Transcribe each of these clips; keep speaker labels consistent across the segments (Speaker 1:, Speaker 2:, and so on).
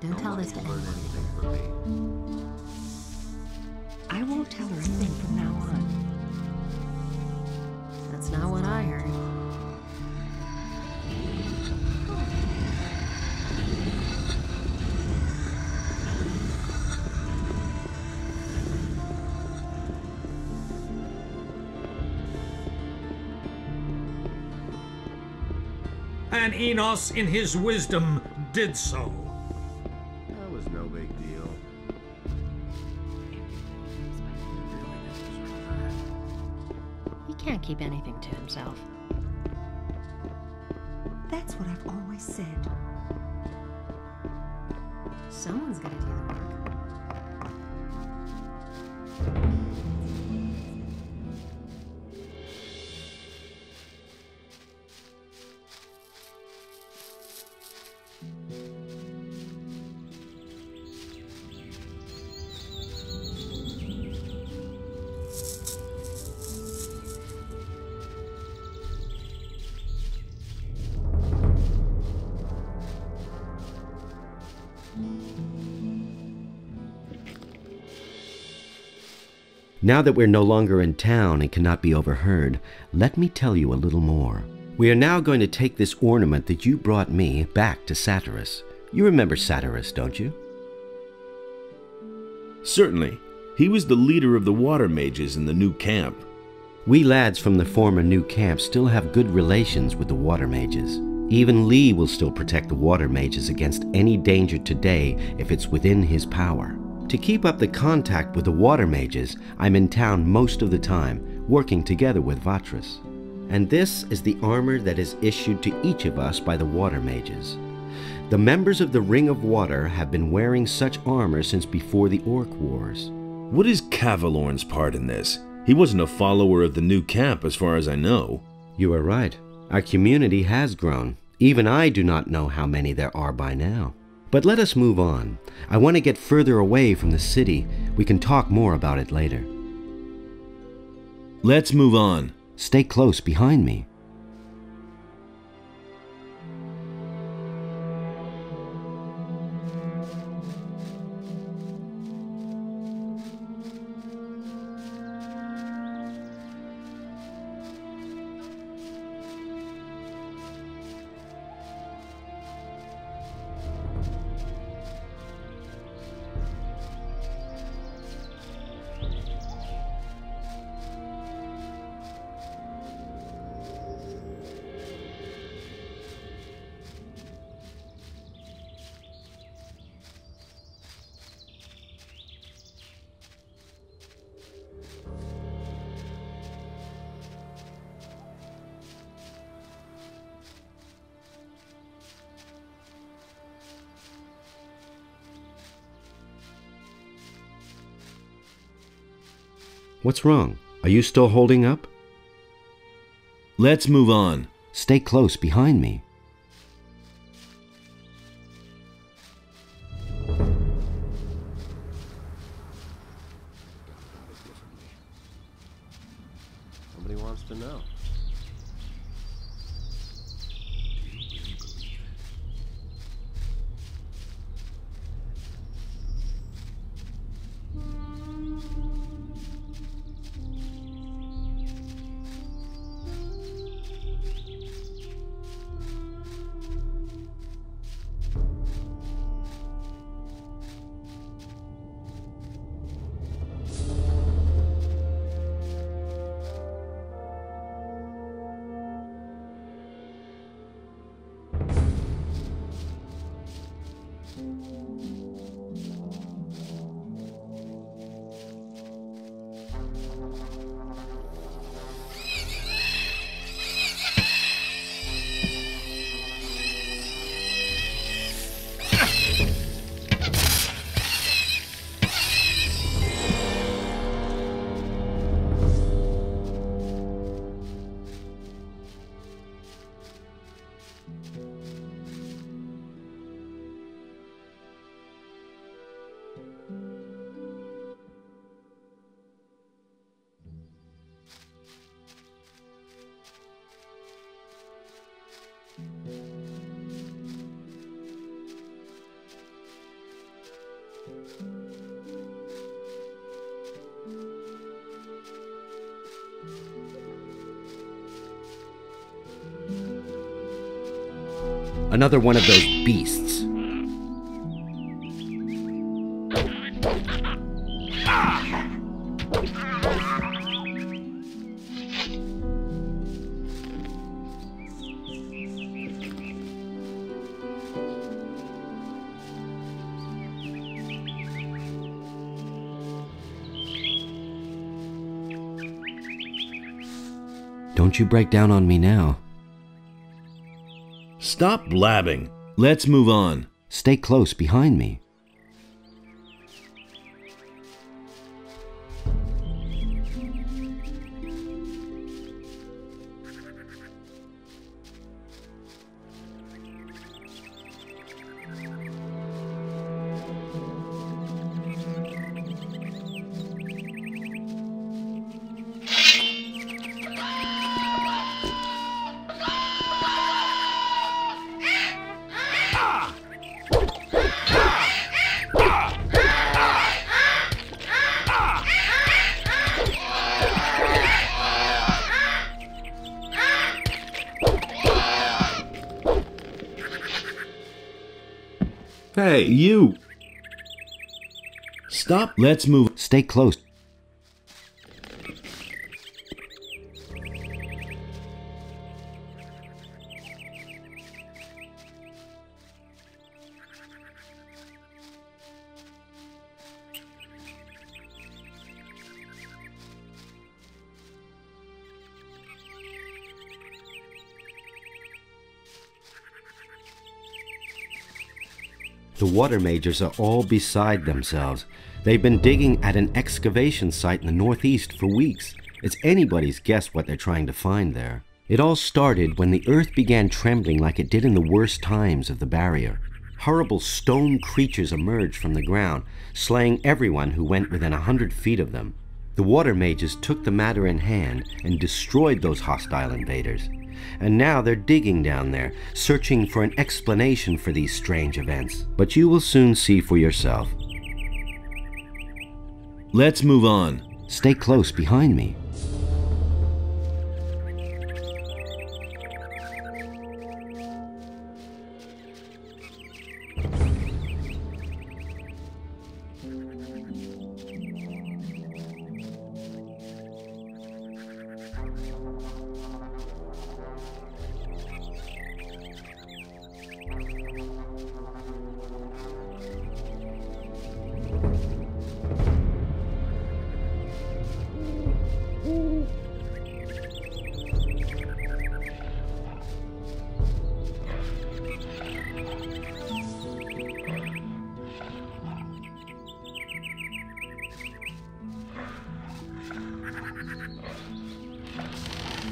Speaker 1: Don't tell this to anyone.
Speaker 2: Learn anything from me.
Speaker 1: I won't tell her a thing from now on. That's not what I heard.
Speaker 3: And Enos, in his wisdom, did so.
Speaker 2: That was no big deal.
Speaker 1: He can't keep anything to himself. That's what I've always said. Someone's gonna do the work.
Speaker 4: Now that we're no longer in town and cannot be overheard, let me tell you a little more. We are now going to take this ornament that you brought me back to Satyrus. You remember Satyrus, don't you?
Speaker 5: Certainly. He was the leader of the water mages in the new camp.
Speaker 4: We lads from the former new camp still have good relations with the water mages. Even Lee will still protect the water mages against any danger today if it's within his power. To keep up the contact with the water mages, I'm in town most of the time, working together with Vatras. And this is the armor that is issued to each of us by the water mages. The members of the Ring of Water have been wearing such armor since before the Orc Wars.
Speaker 5: What is Cavalorn's part in this? He wasn't a follower of the new camp as far as I know.
Speaker 4: You are right. Our community has grown. Even I do not know how many there are by now. But let us move on. I want to get further away from the city. We can talk more about it later.
Speaker 5: Let's move on.
Speaker 4: Stay close behind me. What's wrong? Are you still holding up?
Speaker 5: Let's move on.
Speaker 4: Stay close behind me.
Speaker 2: Nobody wants to know.
Speaker 4: Another one of those beasts. Don't you break down on me now.
Speaker 5: Stop blabbing. Let's move on.
Speaker 4: Stay close behind me.
Speaker 5: Hey, you! Stop. Let's move.
Speaker 4: Stay close. The water mages are all beside themselves. They've been digging at an excavation site in the northeast for weeks. It's anybody's guess what they're trying to find there. It all started when the earth began trembling like it did in the worst times of the barrier. Horrible stone creatures emerged from the ground, slaying everyone who went within 100 feet of them. The water mages took the matter in hand and destroyed those hostile invaders. And now they're digging down there, searching for an explanation for these strange events. But you will soon see for yourself.
Speaker 5: Let's move on.
Speaker 4: Stay close behind me.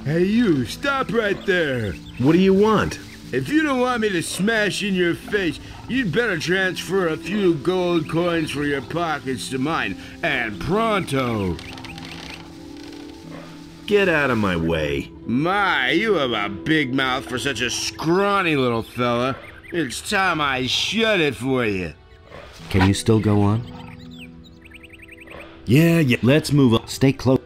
Speaker 6: Hey you, stop right there!
Speaker 5: What do you want?
Speaker 6: If you don't want me to smash in your face, you'd better transfer a few gold coins for your pockets to mine, and pronto!
Speaker 5: Get out of my way.
Speaker 6: My, you have a big mouth for such a scrawny little fella. It's time I shut it for you.
Speaker 4: Can you still go on?
Speaker 5: Yeah, let's move on.
Speaker 4: Stay close.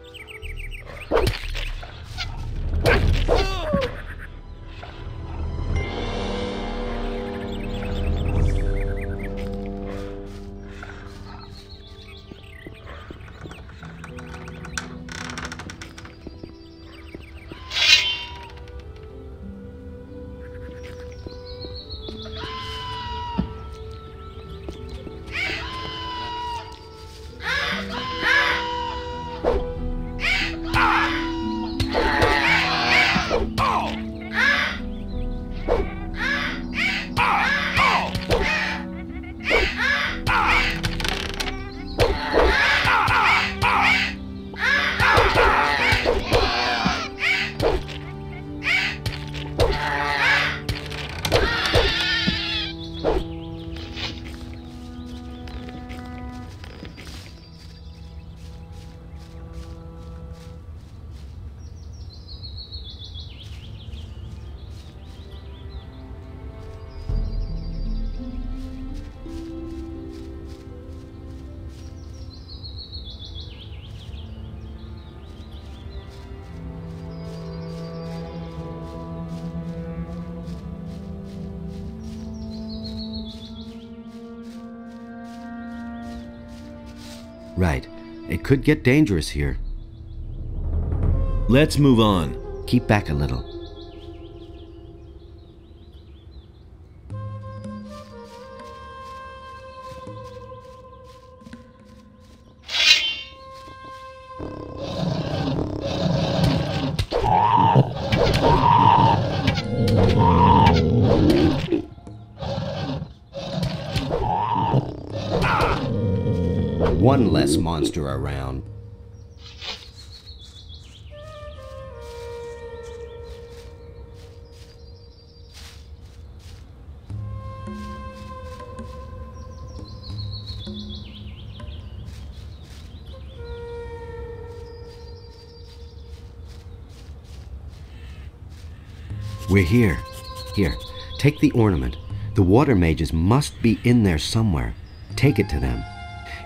Speaker 4: Right. It could get dangerous here.
Speaker 5: Let's move on.
Speaker 4: Keep back a little. One less monster around. We're here. Here, take the ornament. The water mages must be in there somewhere. Take it to them.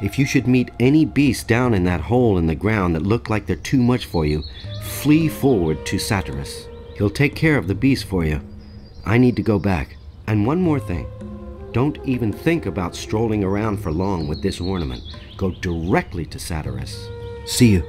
Speaker 4: If you should meet any beasts down in that hole in the ground that look like they're too much for you, flee forward to Satyrus. He'll take care of the beast for you. I need to go back. And one more thing. Don't even think about strolling around for long with this ornament. Go directly to Satyrus. See you.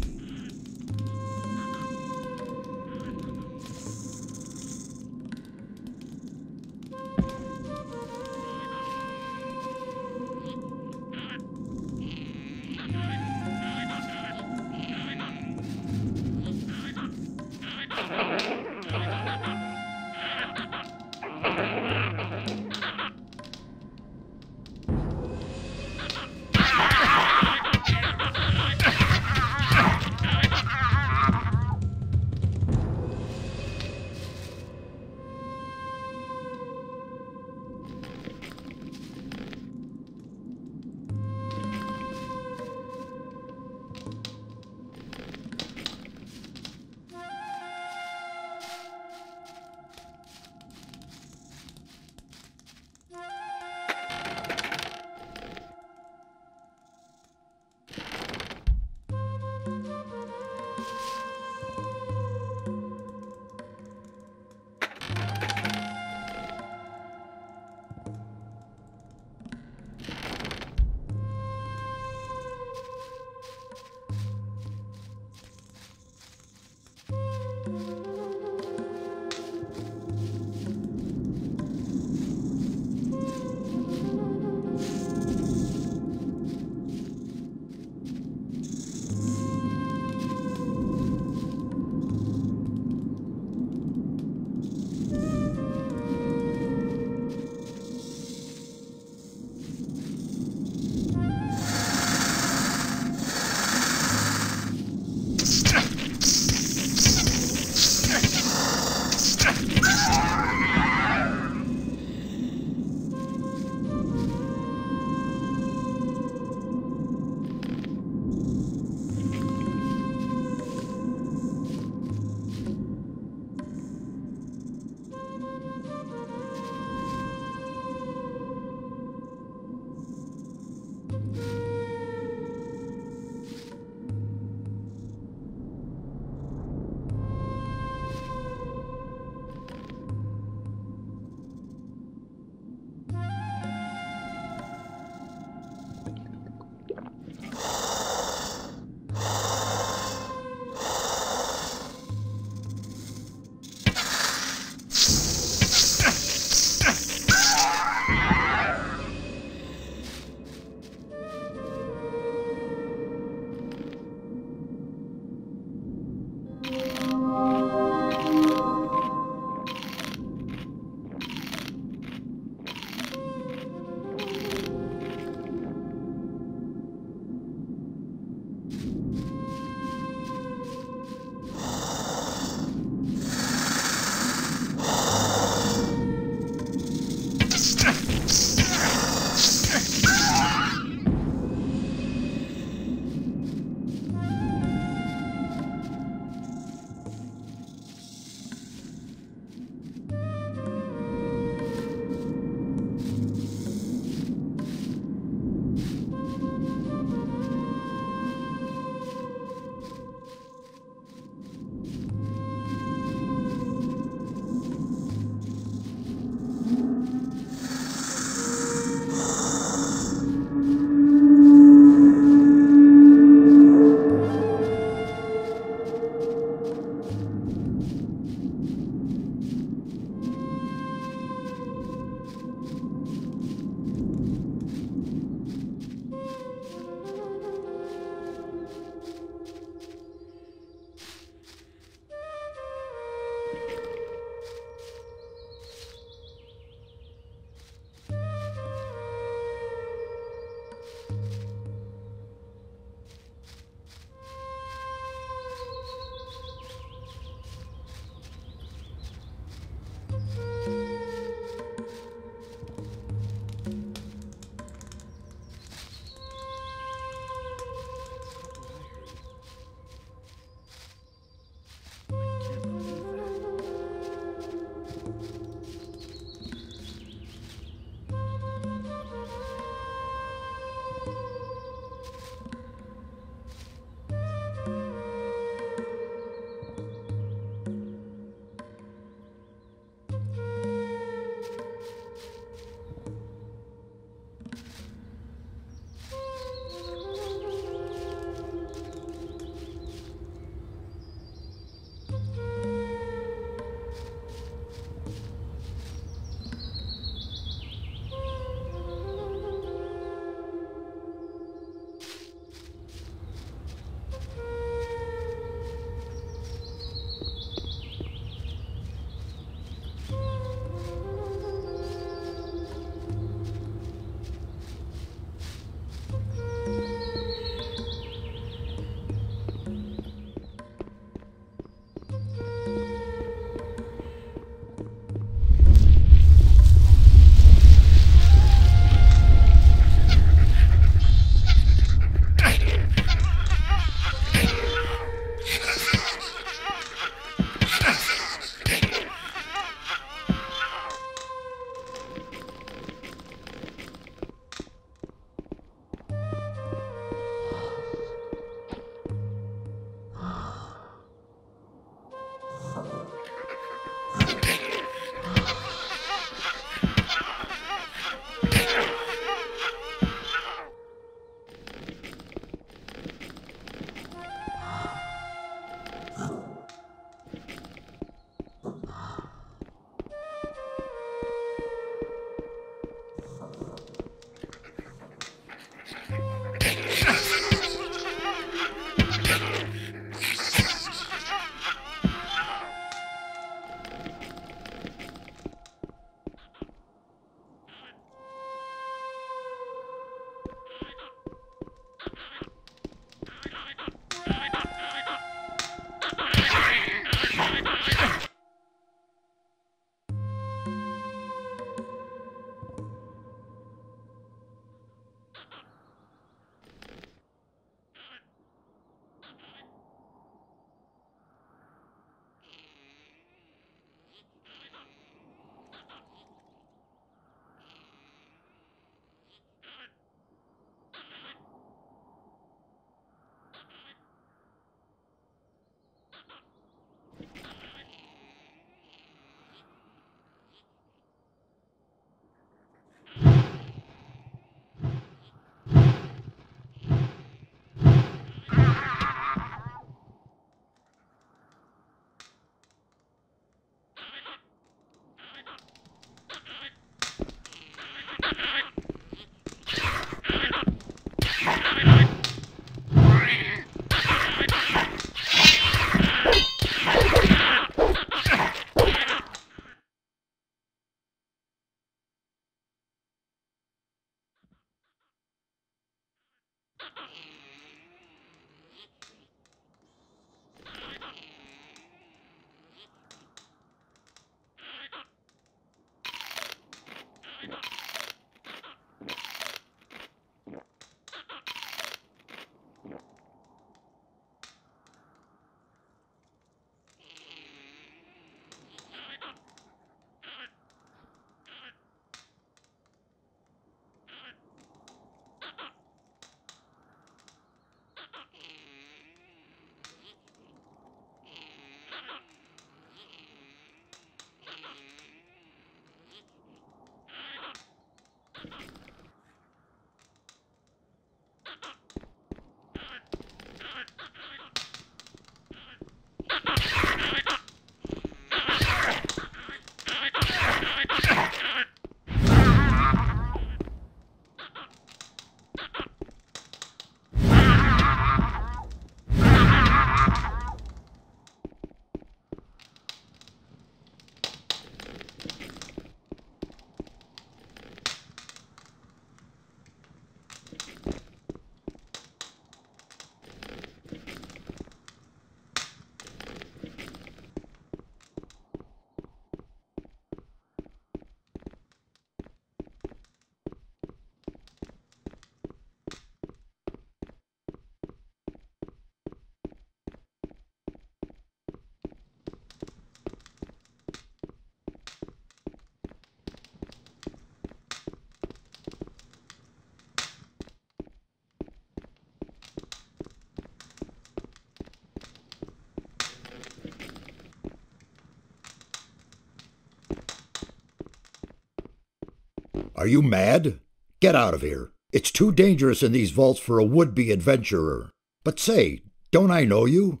Speaker 7: Are you mad? Get out of here. It's too dangerous in these vaults for a would-be adventurer. But say, don't I know you?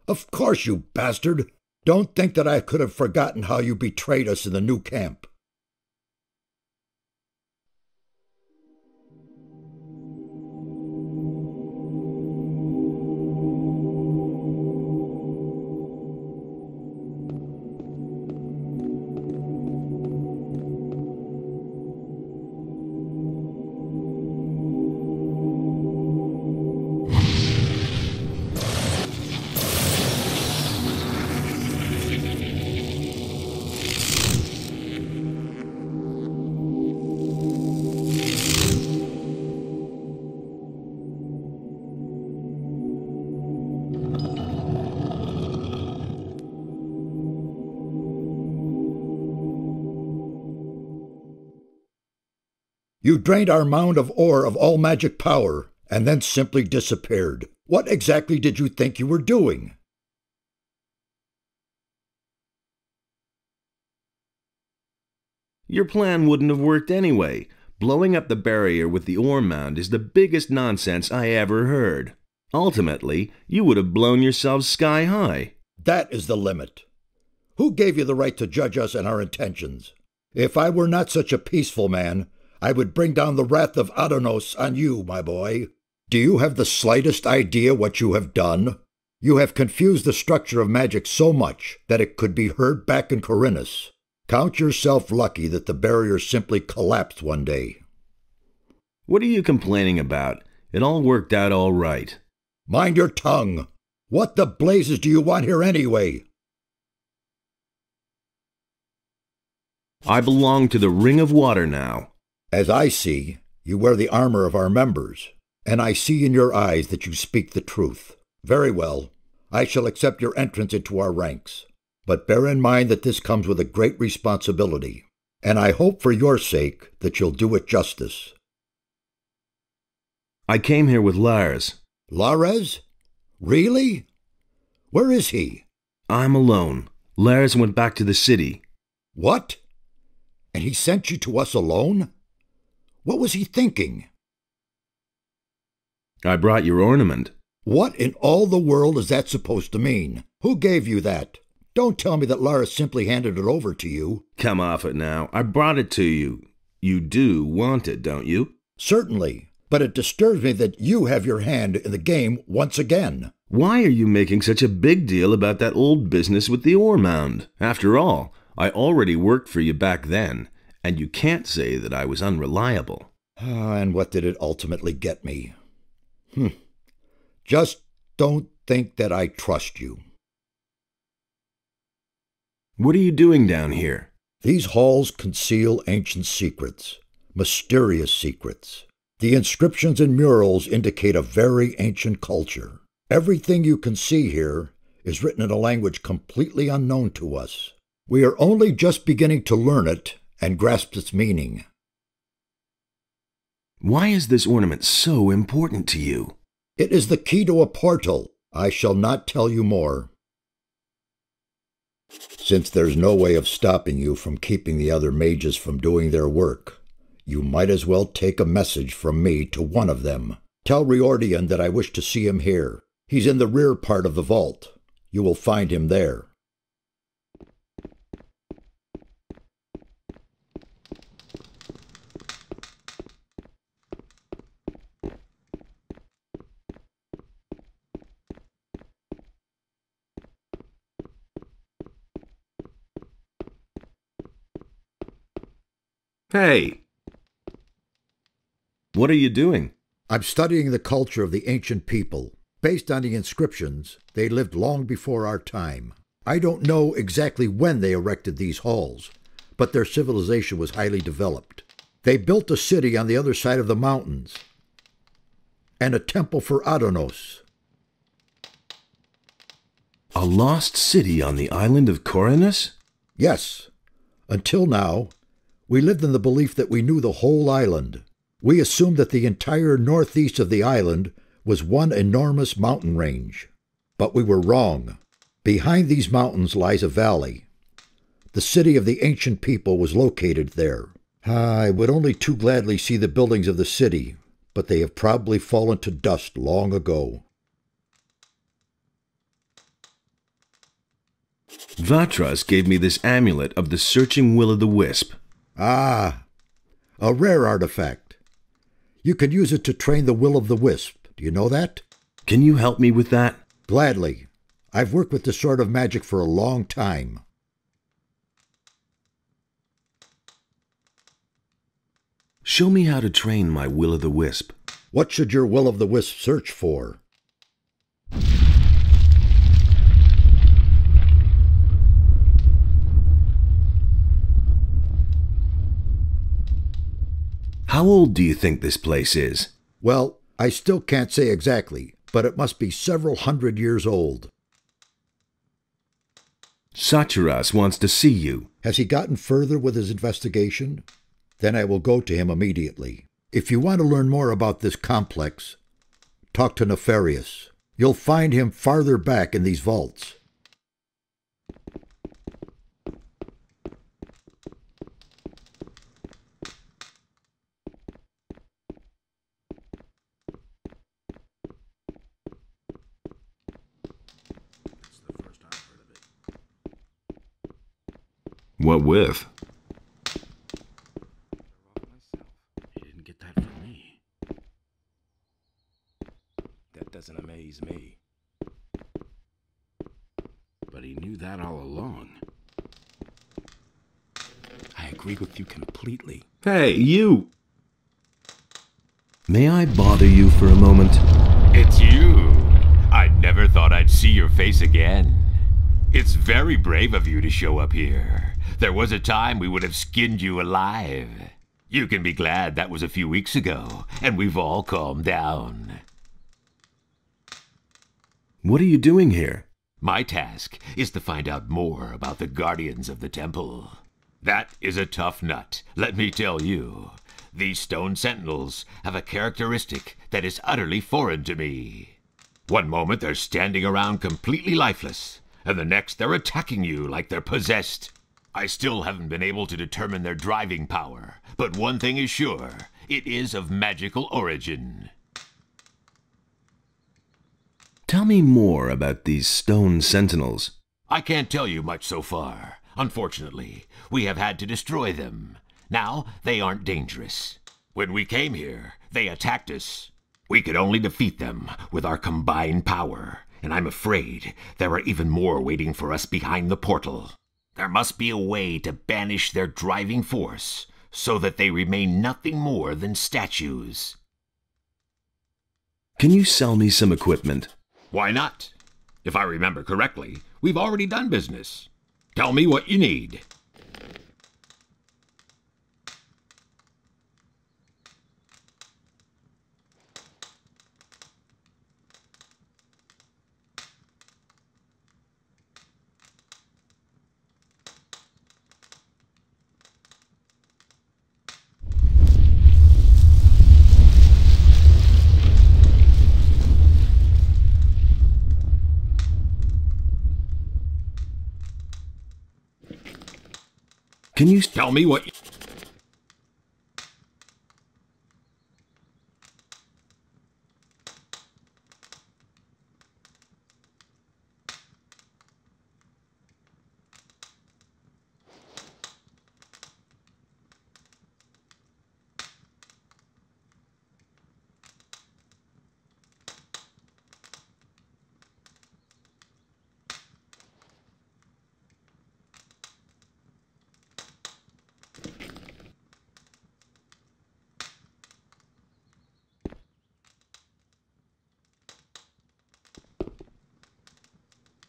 Speaker 7: Of course, you bastard. Don't think that I could have forgotten how you betrayed us in the new camp. You drained our mound of ore of all magic power, and then simply disappeared. What exactly did you think you were doing?
Speaker 5: Your plan wouldn't have worked anyway. Blowing up the barrier with the ore mound is the biggest nonsense I ever heard. Ultimately, you would have blown yourselves sky high.
Speaker 7: That is the limit. Who gave you the right to judge us and our intentions? If I were not such a peaceful man, I would bring down the wrath of Adonos on you, my boy. Do you have the slightest idea what you have done? You have confused the structure of magic so much that it could be heard back in Corinus. Count yourself lucky that the barrier simply collapsed one day.
Speaker 5: What are you complaining about? It all worked out all right.
Speaker 7: Mind your tongue. What the blazes do you want here anyway?
Speaker 5: I belong to the Ring of Water now.
Speaker 7: As I see, you wear the armor of our members, and I see in your eyes that you speak the truth. Very well. I shall accept your entrance into our ranks. But bear in mind that this comes with a great responsibility, and I hope for your sake that you'll do it justice.
Speaker 5: I came here with Lars.
Speaker 7: Lares? Really? Where is he?
Speaker 5: I'm alone. Lars went back to the city.
Speaker 7: What? And he sent you to us alone? What was he thinking?
Speaker 5: I brought your ornament.
Speaker 7: What in all the world is that supposed to mean? Who gave you that? Don't tell me that Lara simply handed it over to you.
Speaker 5: Come off it now. I brought it to you. You do want it, don't you?
Speaker 7: Certainly, but it disturbs me that you have your hand in the game once again.
Speaker 5: Why are you making such a big deal about that old business with the ore mound? After all, I already worked for you back then, and you can't say that I was unreliable.
Speaker 7: And what did it ultimately get me? Just don't think that I trust you.
Speaker 5: What are you doing down here?
Speaker 7: These halls conceal ancient secrets, mysterious secrets. The inscriptions and murals indicate a very ancient culture. Everything you can see here is written in a language completely unknown to us. We are only just beginning to learn it and grasp its meaning.
Speaker 5: Why is this ornament so important to you?
Speaker 7: It is the key to a portal. I shall not tell you more. Since there's no way of stopping you from keeping the other mages from doing their work, you might as well take a message from me to one of them. Tell Riordian that I wish to see him here. He's in the rear part of the vault. You will find him there.
Speaker 5: Hey! What are you doing?
Speaker 7: I'm studying the culture of the ancient people. Based on the inscriptions, they lived long before our time. I don't know exactly when they erected these halls, but their civilization was highly developed. They built a city on the other side of the mountains, and a temple for Adonos.
Speaker 5: A lost city on the island of Corinus?
Speaker 7: Yes. Until now, we lived in the belief that we knew the whole island. We assumed that the entire northeast of the island was one enormous mountain range. But we were wrong. Behind these mountains lies a valley. The city of the ancient people was located there. I would only too gladly see the buildings of the city, but they have probably fallen to dust long ago.
Speaker 5: Vatras gave me this amulet of the searching will-o'-the-wisp.
Speaker 7: Ah, a rare artifact. You can use it to train the will-o'-the-wisp. Do you know that?
Speaker 5: Can you help me with that?
Speaker 7: Gladly. I've worked with this sort of magic for a long time.
Speaker 5: Show me how to train my will-o'-the-wisp.
Speaker 7: What should your will-o'-the-wisp search for?
Speaker 5: How old do you think this place is?
Speaker 7: Well, I still can't say exactly, but it must be several hundred years old.
Speaker 5: Sachiras wants to see you.
Speaker 7: Has he gotten further with his investigation? Then I will go to him immediately. If you want to learn more about this complex, talk to Nefarious. You'll find him farther back in these vaults.
Speaker 5: What with?
Speaker 6: He didn't get that from me. That doesn't amaze me. But he knew that all along. I agree with you completely.
Speaker 5: Hey, you! May I bother you for a moment?
Speaker 8: It's you. I never thought I'd see your face again. It's very brave of you to show up here. There was a time we would have skinned you alive. You can be glad that was a few weeks ago, and we've all calmed down.
Speaker 5: What are you doing here?
Speaker 8: My task is to find out more about the Guardians of the Temple. That is a tough nut, let me tell you. These stone sentinels have a characteristic that is utterly foreign to me. One moment they're standing around completely lifeless, and the next they're attacking you like they're possessed. I still haven't been able to determine their driving power, but one thing is sure, it is of magical origin.
Speaker 5: Tell me more about these stone sentinels.
Speaker 8: I can't tell you much so far. Unfortunately, we have had to destroy them. Now, they aren't dangerous. When we came here, they attacked us. We could only defeat them with our combined power, and I'm afraid there are even more waiting for us behind the portal. There must be a way to banish their driving force, so that they remain nothing more than statues.
Speaker 5: Can you sell me some equipment?
Speaker 8: Why not? If I remember correctly, we've already done business. Tell me what you need.
Speaker 5: Can you
Speaker 8: Tell me what...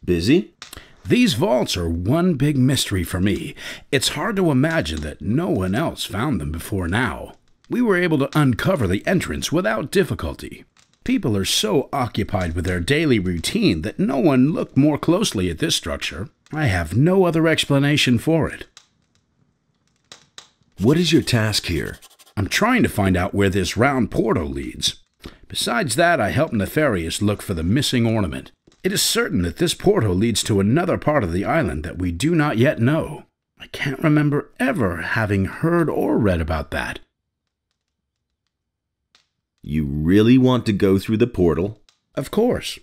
Speaker 5: busy?
Speaker 9: These vaults are one big mystery for me. It's hard to imagine that no one else found them before now. We were able to uncover the entrance without difficulty. People are so occupied with their daily routine that no one looked more closely at this structure. I have no other explanation for it.
Speaker 5: What is your task here?
Speaker 9: I'm trying to find out where this round portal leads. Besides that, I helped Nefarious look for the missing ornament. It is certain that this portal leads to another part of the island that we do not yet know. I can't remember ever having heard or read about that.
Speaker 5: You really want to go through the portal?
Speaker 9: Of course.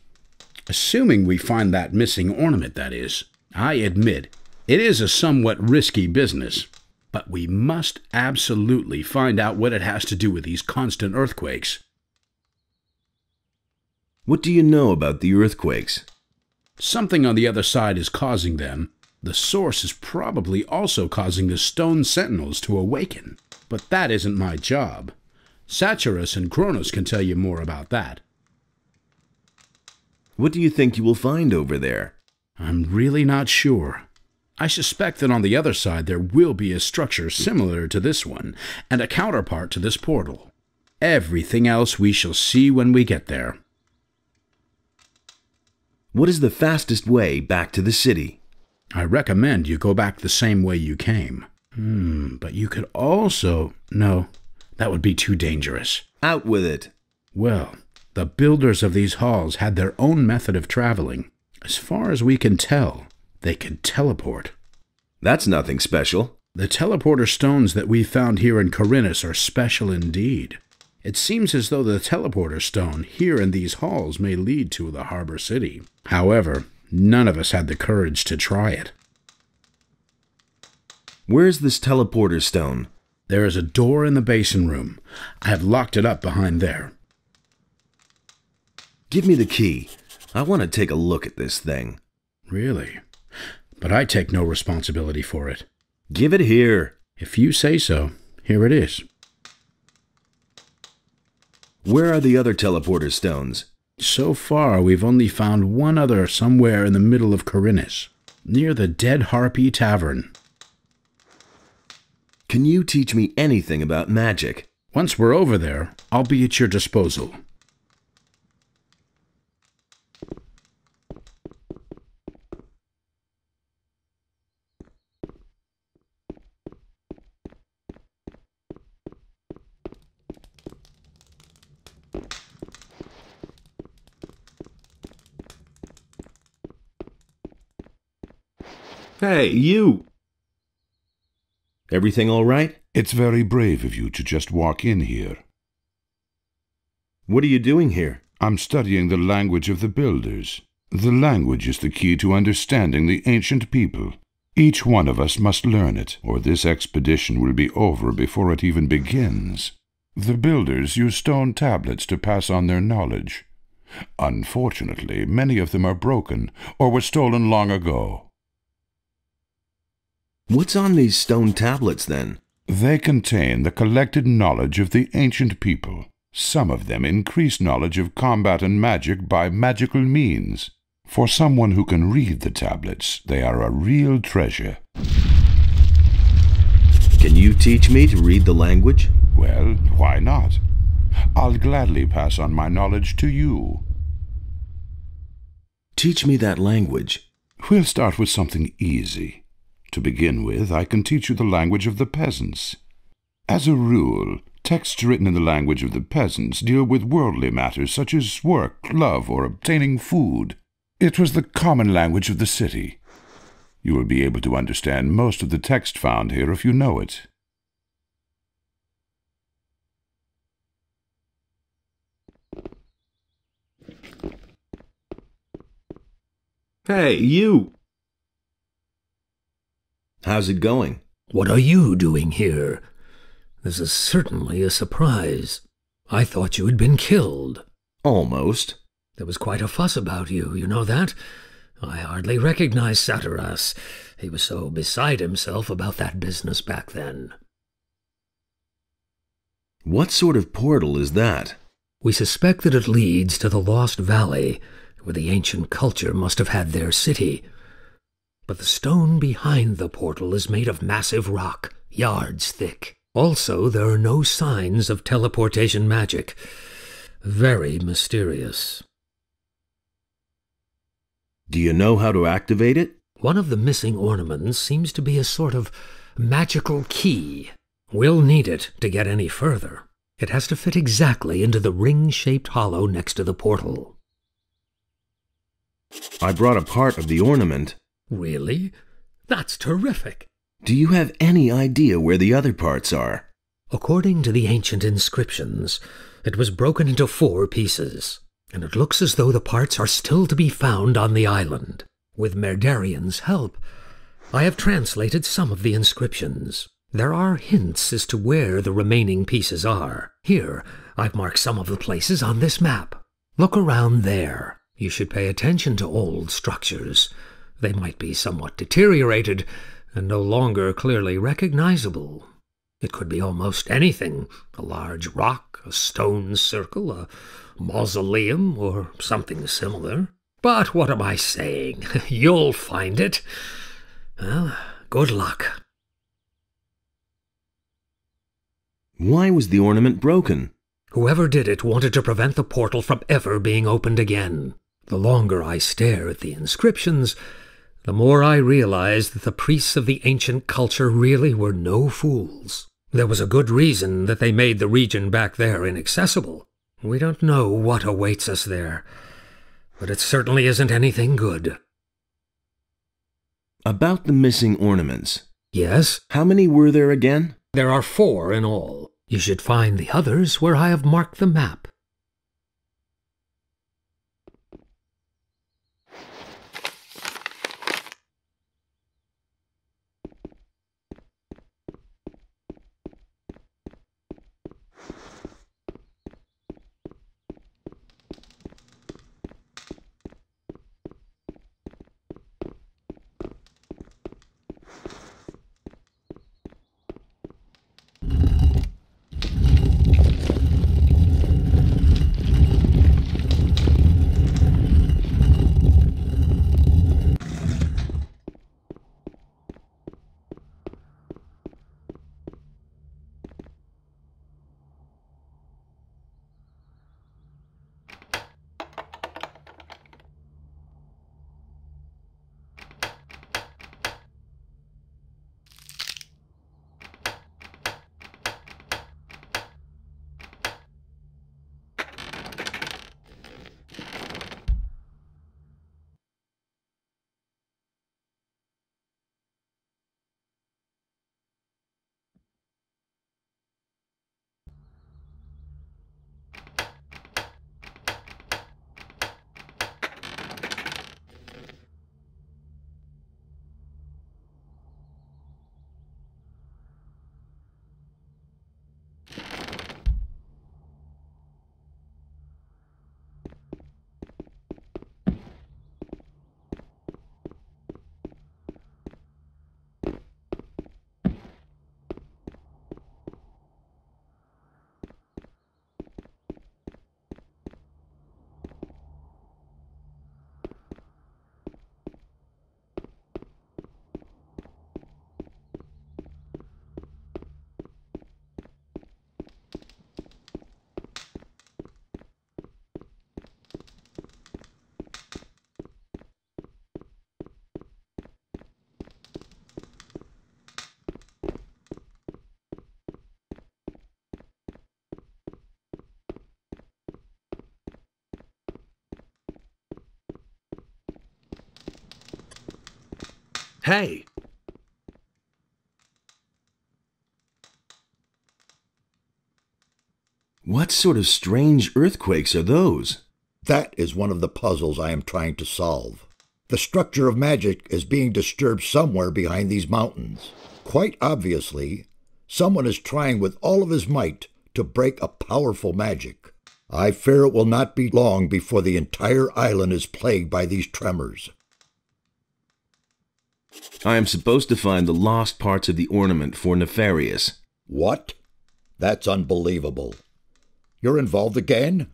Speaker 9: Assuming we find that missing ornament, that is. I admit, it is a somewhat risky business, but we must absolutely find out what it has to do with these constant earthquakes.
Speaker 5: What do you know about the earthquakes?
Speaker 9: Something on the other side is causing them. The source is probably also causing the stone sentinels to awaken. But that isn't my job. Satyrus and Kronos can tell you more about that.
Speaker 5: What do you think you will find over there?
Speaker 9: I'm really not sure. I suspect that on the other side there will be a structure similar to this one, and a counterpart to this portal. Everything else we shall see when we get there.
Speaker 5: What is the fastest way back to the city?
Speaker 9: I recommend you go back the same way you came. But you could also... No, that would be too dangerous.
Speaker 5: Out with it.
Speaker 9: Well, the builders of these halls had their own method of traveling. As far as we can tell, they could teleport.
Speaker 5: That's nothing special.
Speaker 9: The teleporter stones that we found here in Corinus are special indeed. It seems as though the teleporter stone here in these halls may lead to the harbor city. However, none of us had the courage to try it.
Speaker 5: Where's this teleporter stone?
Speaker 9: There is a door in the basin room. I have locked it up behind there.
Speaker 5: Give me the key. I want to take a look at this thing.
Speaker 9: Really? But I take no responsibility for it.
Speaker 5: Give it here.
Speaker 9: If you say so, here it is.
Speaker 5: Where are the other teleporter stones?
Speaker 9: So far, we've only found one other somewhere in the middle of Corinus, near the Dead Harpy Tavern.
Speaker 5: Can you teach me anything about magic?
Speaker 9: Once we're over there, I'll be at your disposal.
Speaker 5: Hey, you! Everything all right?
Speaker 10: It's very brave of you to just walk in here.
Speaker 5: What are you doing here?
Speaker 10: I'm studying the language of the builders. The language is the key to understanding the ancient people. Each one of us must learn it, or this expedition will be over before it even begins. The builders use stone tablets to pass on their knowledge. Unfortunately, many of them are broken, or were stolen long ago.
Speaker 5: What's on these stone tablets, then?
Speaker 10: They contain the collected knowledge of the ancient people. Some of them increase knowledge of combat and magic by magical means. For someone who can read the tablets, they are a real treasure.
Speaker 5: Can you teach me to read the language?
Speaker 10: Well, why not? I'll gladly pass on my knowledge to you.
Speaker 5: Teach me that language.
Speaker 10: We'll start with something easy. To begin with, I can teach you the language of the peasants. As a rule, texts written in the language of the peasants deal with worldly matters such as work, love, or obtaining food. It was the common language of the city. You will be able to understand most of the text found here if you know it.
Speaker 5: Hey, you! How's it going?
Speaker 11: What are you doing here? This is certainly a surprise. I thought you had been killed.
Speaker 5: Almost.
Speaker 11: There was quite a fuss about you, you know that? I hardly recognized Satyrus. He was so beside himself about that business back then.
Speaker 5: What sort of portal is that?
Speaker 11: We suspect that it leads to the Lost Valley, where the ancient culture must have had their city. But the stone behind the portal is made of massive rock, yards thick. Also, there are no signs of teleportation magic. Very mysterious.
Speaker 5: Do you know how to activate it?
Speaker 11: One of the missing ornaments seems to be a sort of magical key. We'll need it to get any further. It has to fit exactly into the ring-shaped hollow next to the portal.
Speaker 5: I brought a part of the ornament.
Speaker 11: Really? That's terrific.
Speaker 5: Do you have any idea where the other parts are?
Speaker 11: According to the ancient inscriptions, it was broken into 4 pieces, and it looks as though the parts are still to be found on the island. With Merdarian's help, I have translated some of the inscriptions. There are hints as to where the remaining pieces are. Here, I've marked some of the places on this map. Look around there. You should pay attention to old structures. They might be somewhat deteriorated and no longer clearly recognizable. It could be almost anything: a large rock, a stone circle, a mausoleum, or something similar. But what am I saying? You'll find it. Well, good luck.
Speaker 5: Why was the ornament broken?
Speaker 11: Whoever did it wanted to prevent the portal from ever being opened again. The longer I stare at the inscriptions, the more I realize that the priests of the ancient culture really were no fools. There was a good reason that they made the region back there inaccessible. We don't know what awaits us there, but it certainly isn't anything good.
Speaker 5: About the missing ornaments.
Speaker 11: Yes?
Speaker 5: How many were there again?
Speaker 11: There are 4 in all. You should find the others where I have marked the map.
Speaker 5: Hey! What sort of strange earthquakes are those?
Speaker 7: That is one of the puzzles I am trying to solve. The structure of magic is being disturbed somewhere behind these mountains. Quite obviously, someone is trying with all of his might to break a powerful magic. I fear it will not be long before the entire island is plagued by these tremors.
Speaker 5: I am supposed to find the lost parts of the ornament for Nefarious.
Speaker 7: What? That's unbelievable. You're involved again?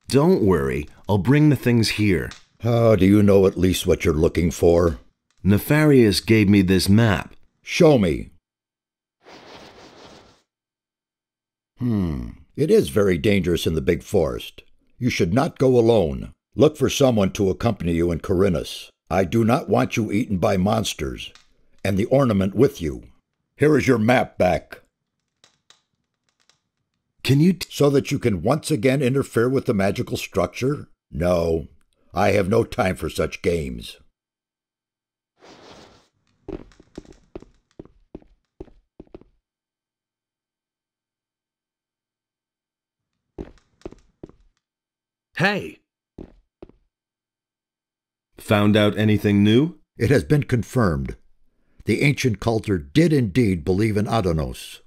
Speaker 5: Don't worry, I'll bring the things here.
Speaker 7: Do you know at least what you're looking for?
Speaker 5: Nefarious gave me this map.
Speaker 7: Show me. It is very dangerous in the big forest. You should not go alone. Look for someone to accompany you in Corinus. I do not want you eaten by monsters, and the ornament with you. Here is your map back.
Speaker 5: Can you...
Speaker 7: So that you can once again interfere with the magical structure? No, I have no time for such games.
Speaker 9: Hey!
Speaker 5: Found out anything new?
Speaker 7: It has been confirmed. The ancient culture did indeed believe in Adanos.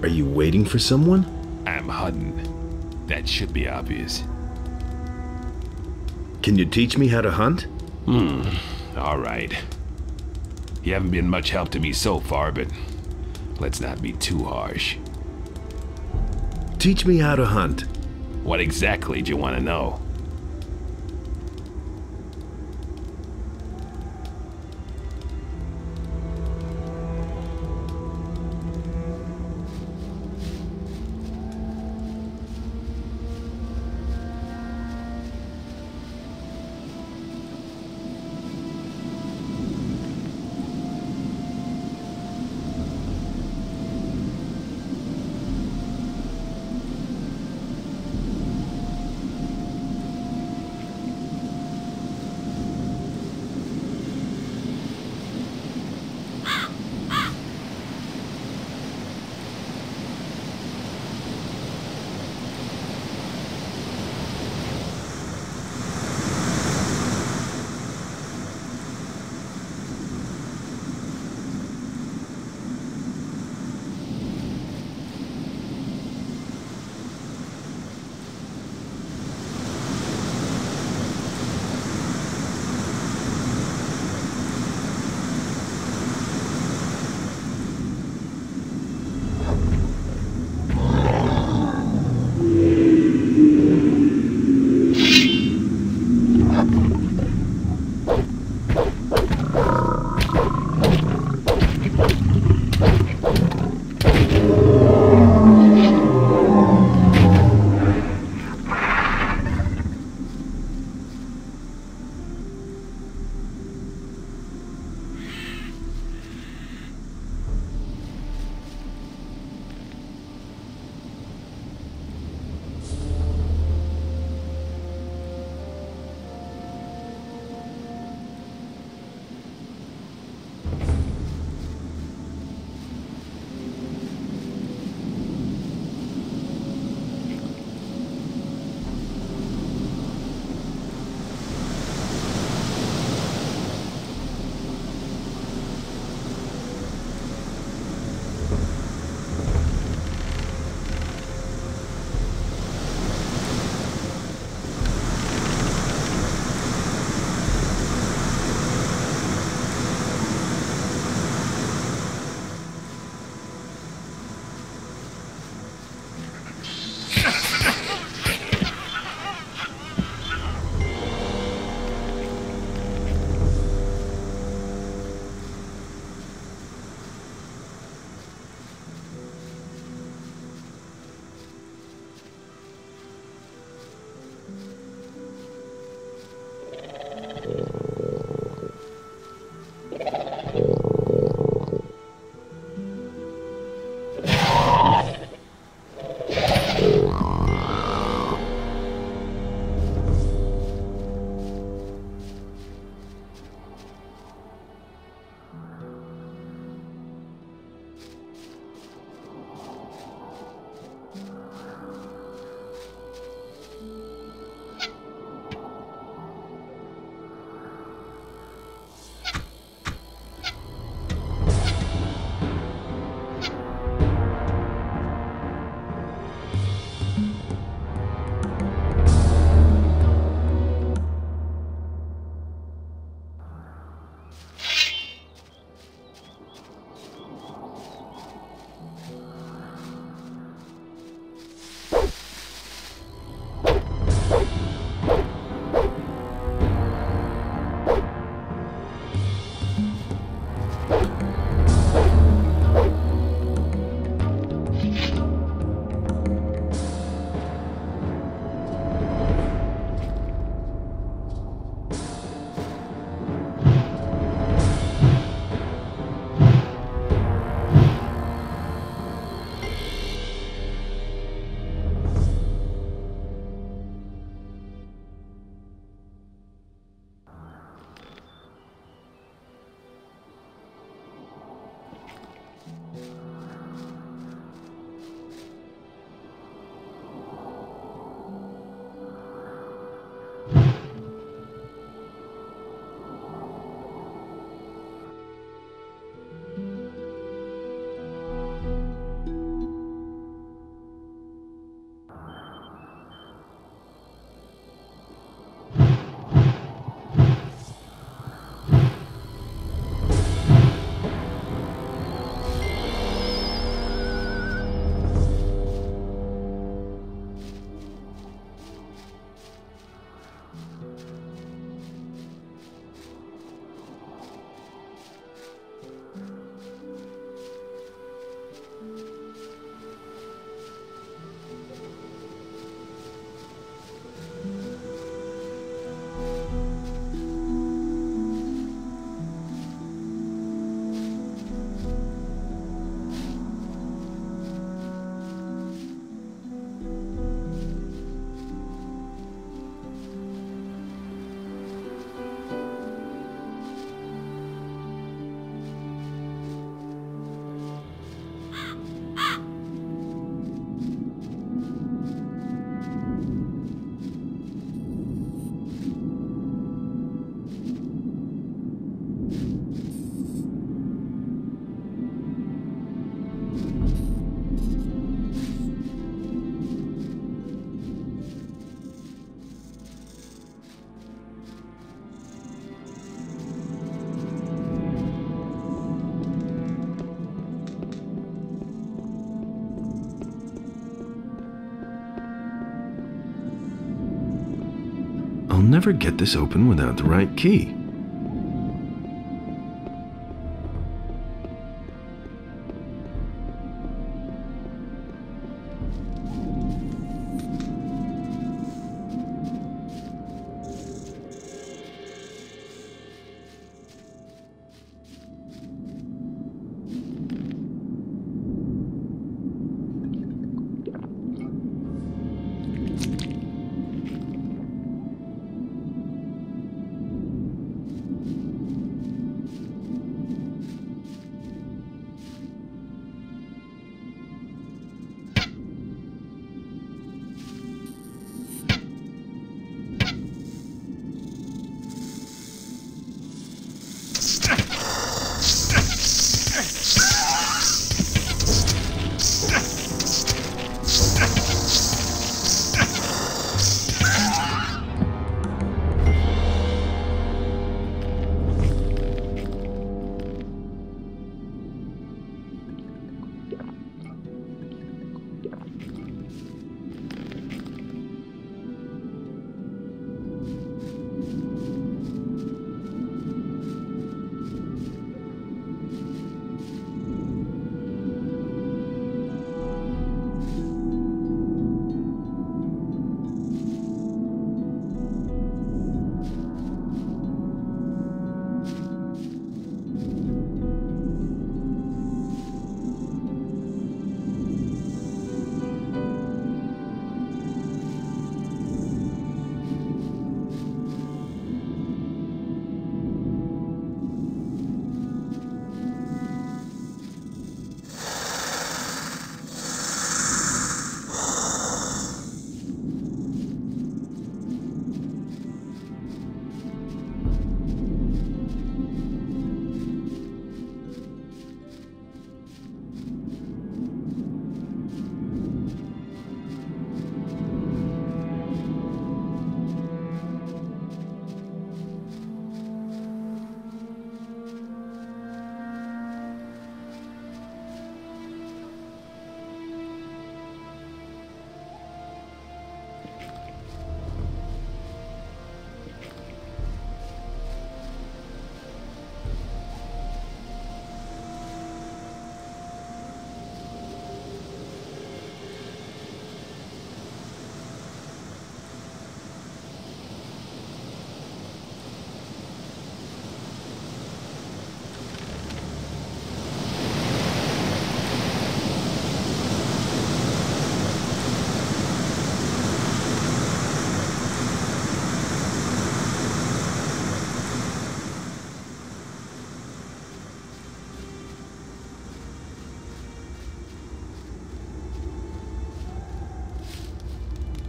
Speaker 5: Are you waiting for someone?
Speaker 12: I'm hunting. That should be obvious.
Speaker 5: Can you teach me how to hunt?
Speaker 12: All right. You haven't been much help to me so far, but let's not be too harsh.
Speaker 5: Teach me how to hunt.
Speaker 12: What exactly do you want to know?
Speaker 5: I'll never get this open without the right key.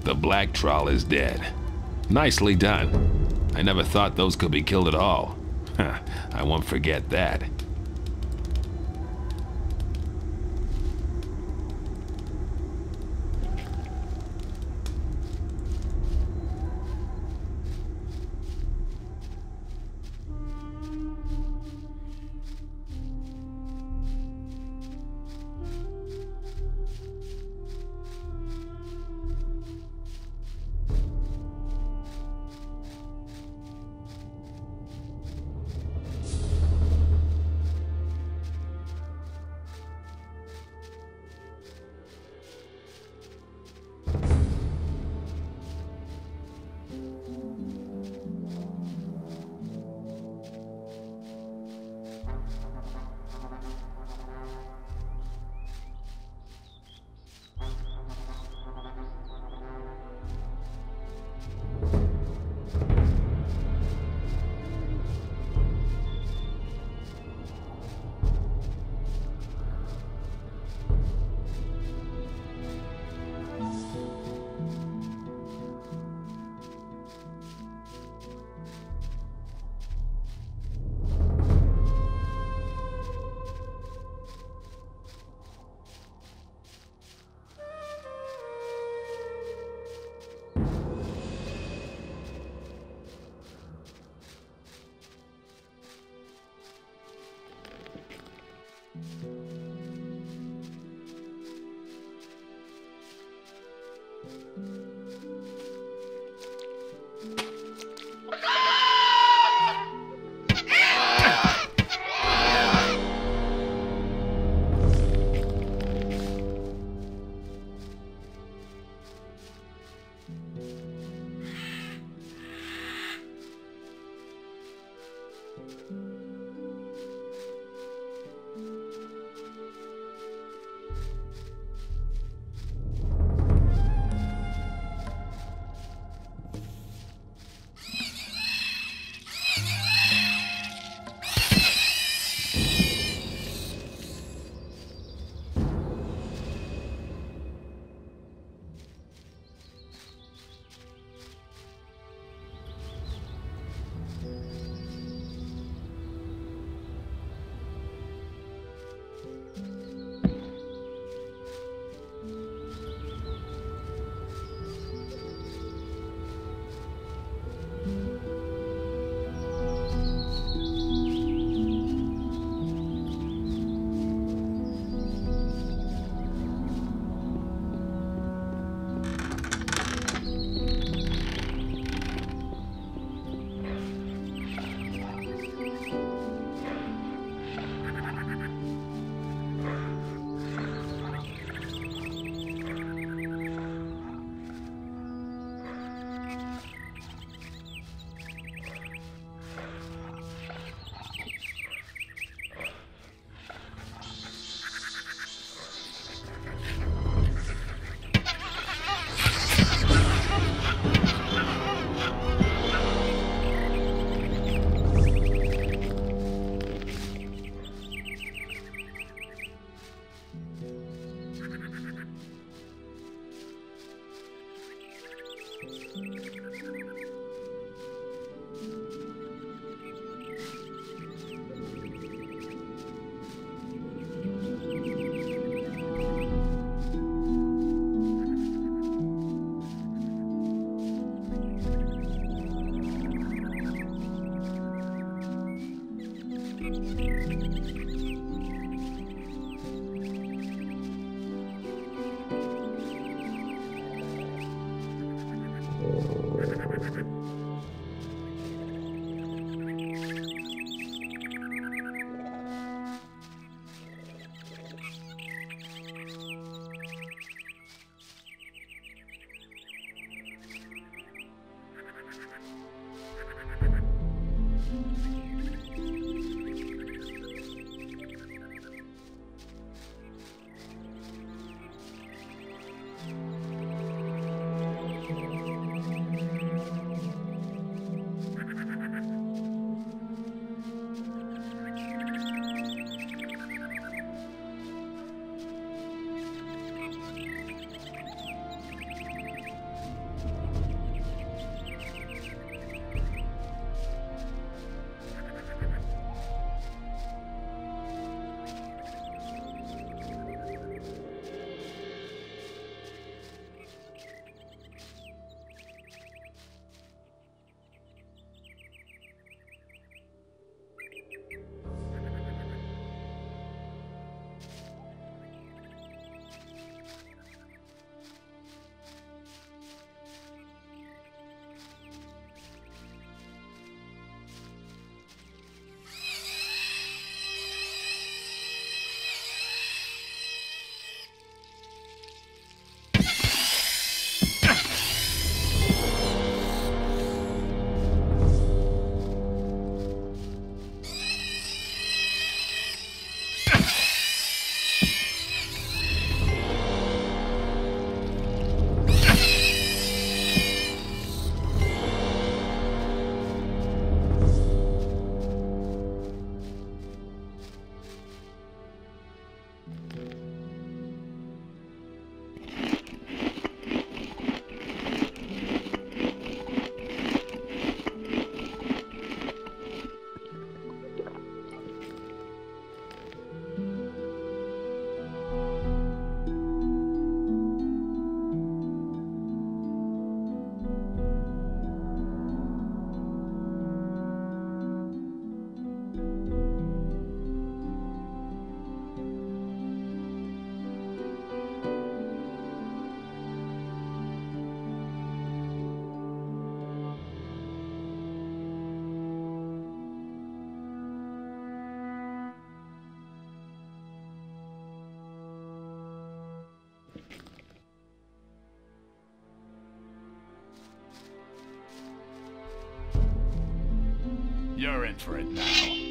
Speaker 12: The black trawl is dead. Nicely done. I never thought those could be killed at all. I won't forget that. You're in for it now.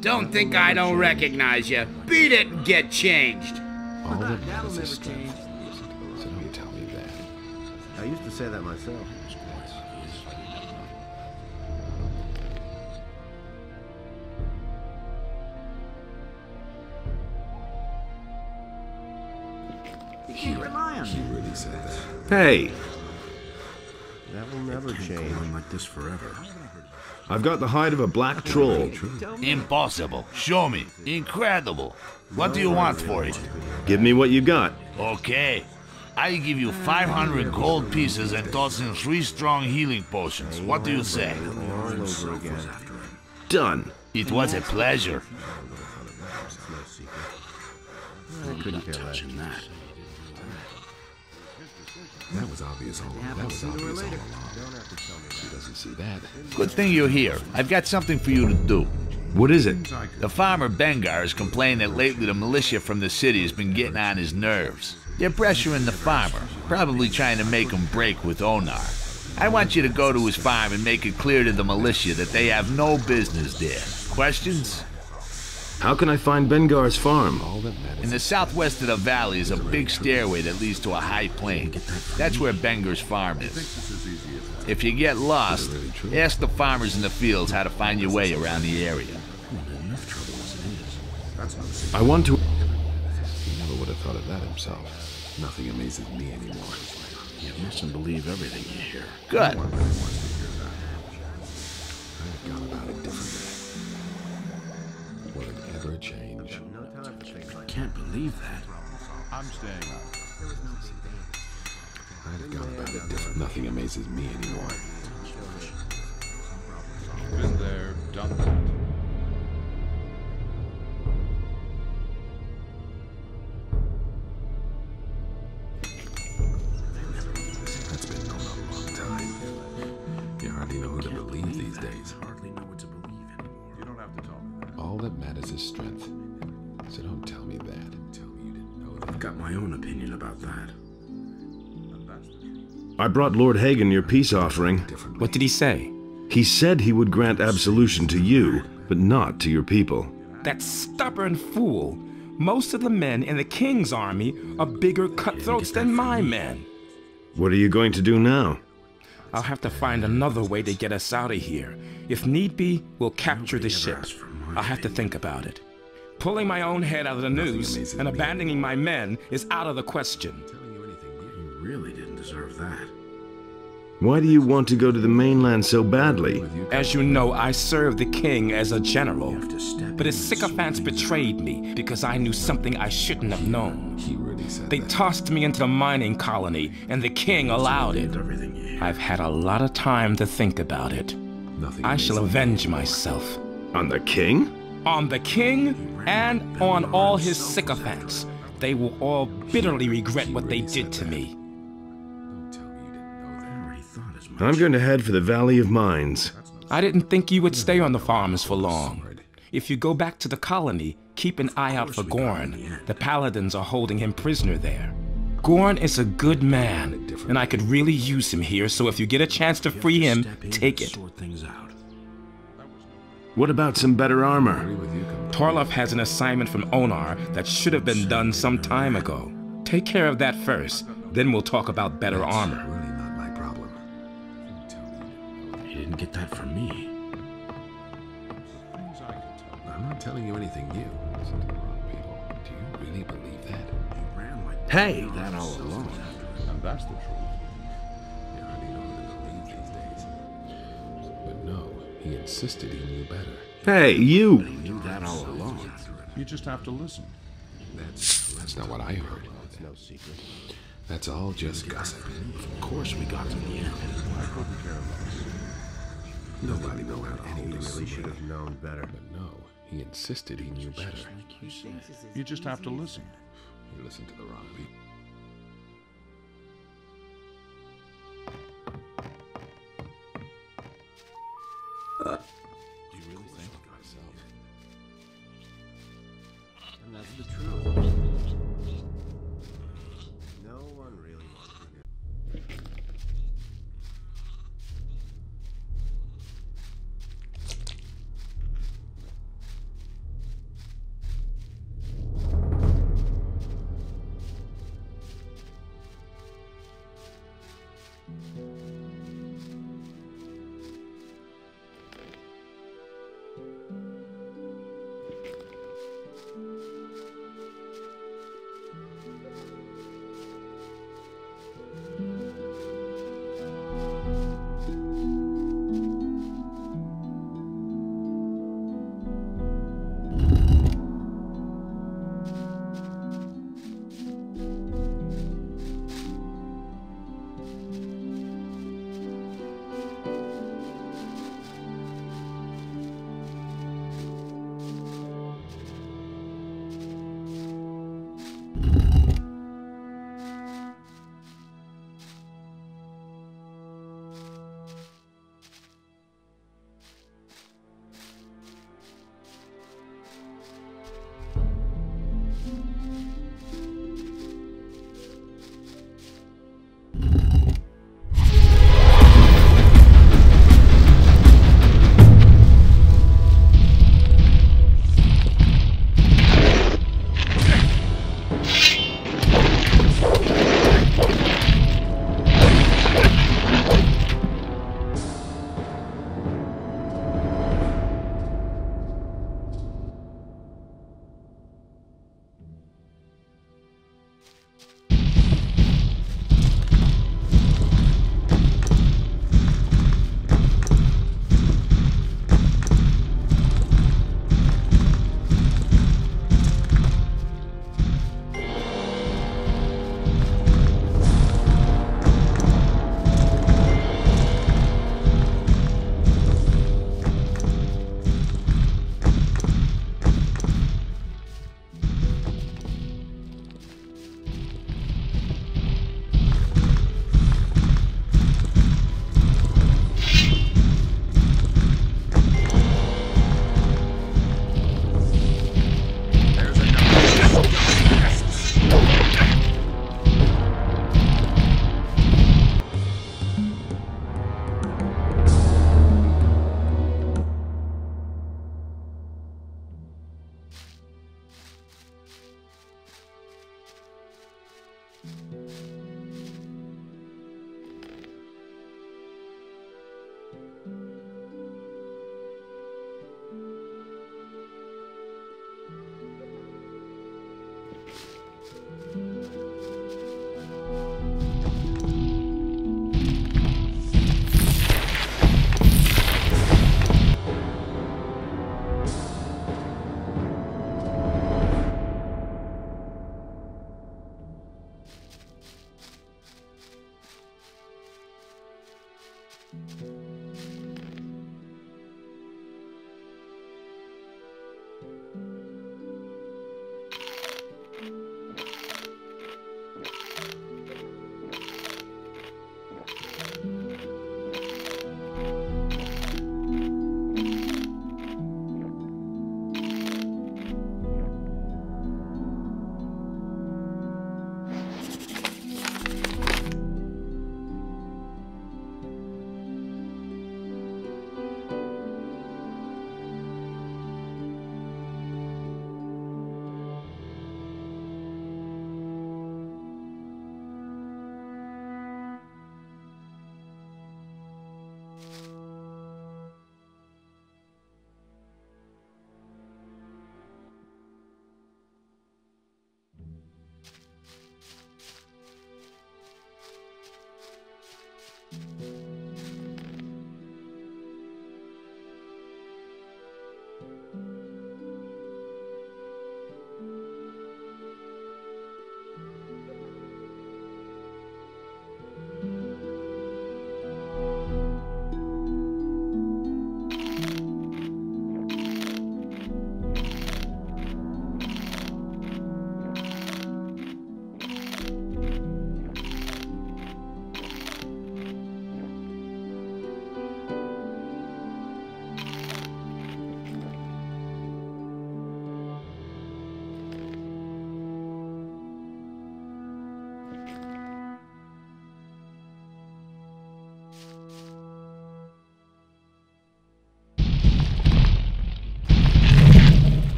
Speaker 13: Don't think I don't recognize you. Beat it and get changed.
Speaker 2: All that matters is strength. So don't tell me that. I used to say that myself.
Speaker 6: He really said that.
Speaker 5: Hey!
Speaker 2: That will never change.
Speaker 6: Go on like this forever.
Speaker 5: I've got the hide of a black troll.
Speaker 8: Impossible. Show me. Incredible. What do you want for it?
Speaker 5: Give me what you got.
Speaker 8: Okay. I give you 500 gold pieces and toss in 3 strong healing potions. What do you say?
Speaker 5: Done.
Speaker 8: It was a pleasure.
Speaker 2: I couldn't care less.
Speaker 6: That. That was obvious all along. That was obvious all along. She doesn't see that.
Speaker 8: Good thing you're here. I've got something for you to do.
Speaker 5: What is it?
Speaker 8: The farmer Bengar has complained that lately the militia from the city has been getting on his nerves. They're pressuring the farmer, probably trying to make him break with Onar. I want you to go to his farm and make it clear to the militia that they have no business there. Questions?
Speaker 5: How can I find Bengar's farm?
Speaker 8: In the southwest of the valley is a big stairway that leads to a high plain. That's where Bengar's farm is. If you get lost, ask the farmers in the fields how to find your way around the area.
Speaker 5: I want to...
Speaker 6: He never would have thought of that himself. Nothing amazes me anymore. You mustn't believe everything you hear.
Speaker 8: Good.
Speaker 6: I've gone about it differently. Will it ever change?
Speaker 9: I can't believe that.
Speaker 10: I'm staying up.
Speaker 6: I'd have gone about it different. Nothing amazes me anymore.
Speaker 10: Been there, done that.
Speaker 6: That's been known a long time. You hardly know who to believe these days.
Speaker 9: Hardly know what to believe anymore.
Speaker 10: You don't have to talk.
Speaker 6: All that matters is strength. So don't tell me that. Tell me you didn't know that.
Speaker 9: I've got my own opinion about that.
Speaker 5: I brought Lord Hagen your peace offering.
Speaker 14: What did he say?
Speaker 5: He said he would grant absolution to you, but not to your people.
Speaker 14: That stubborn fool. Most of the men in the king's army are bigger cutthroats than my men.
Speaker 5: What are you going to do now?
Speaker 14: I'll have to find another way to get us out of here. If need be, we'll capture the ship. I'll have to think about it. Pulling my own head out of the noose and abandoning my men is out of the question.
Speaker 2: You really didn't deserve that.
Speaker 5: Why do you want to go to the mainland so badly?
Speaker 14: As you know, I served the king as a general, but his sycophants betrayed me because I knew something I shouldn't have known. They tossed me into the mining colony, and the king allowed it. I've had a lot of time to think about it. I shall avenge myself.
Speaker 5: On the king?
Speaker 14: On the king and on all his sycophants. They will all bitterly regret what they did to me.
Speaker 5: I'm going to head for the Valley of Mines.
Speaker 14: I didn't think you would stay on the farms for long. If you go back to the colony, keep an eye out for Gorn. The Paladins are holding him prisoner there. Gorn is a good man, and I could really use him here, so if you get a chance to free him, take it.
Speaker 5: What about some better armor?
Speaker 14: Torloff has an assignment from Onar that should have been done some time ago. Take care of that first, then we'll talk about better armor.
Speaker 2: Didn't get that from me. I'm not telling you anything new. Listen to the wrong people. Do you really believe that? You ran like
Speaker 5: hey,
Speaker 2: that all alone. And that's the truth. You hardly know who to believe these days. But no, he insisted he knew better.
Speaker 5: Hey, you!
Speaker 2: He knew that all along. You just have to listen. That's not what I heard. It's no secret. That's all just gossip. Of course we got to the end. I couldn't care less. Nobody knew how to hold him. Really should have known better. But no, he insisted he knew better. You just have to listen. You listen to the wrong people. Do you really think myself? And that's the truth. No one really wants to hear.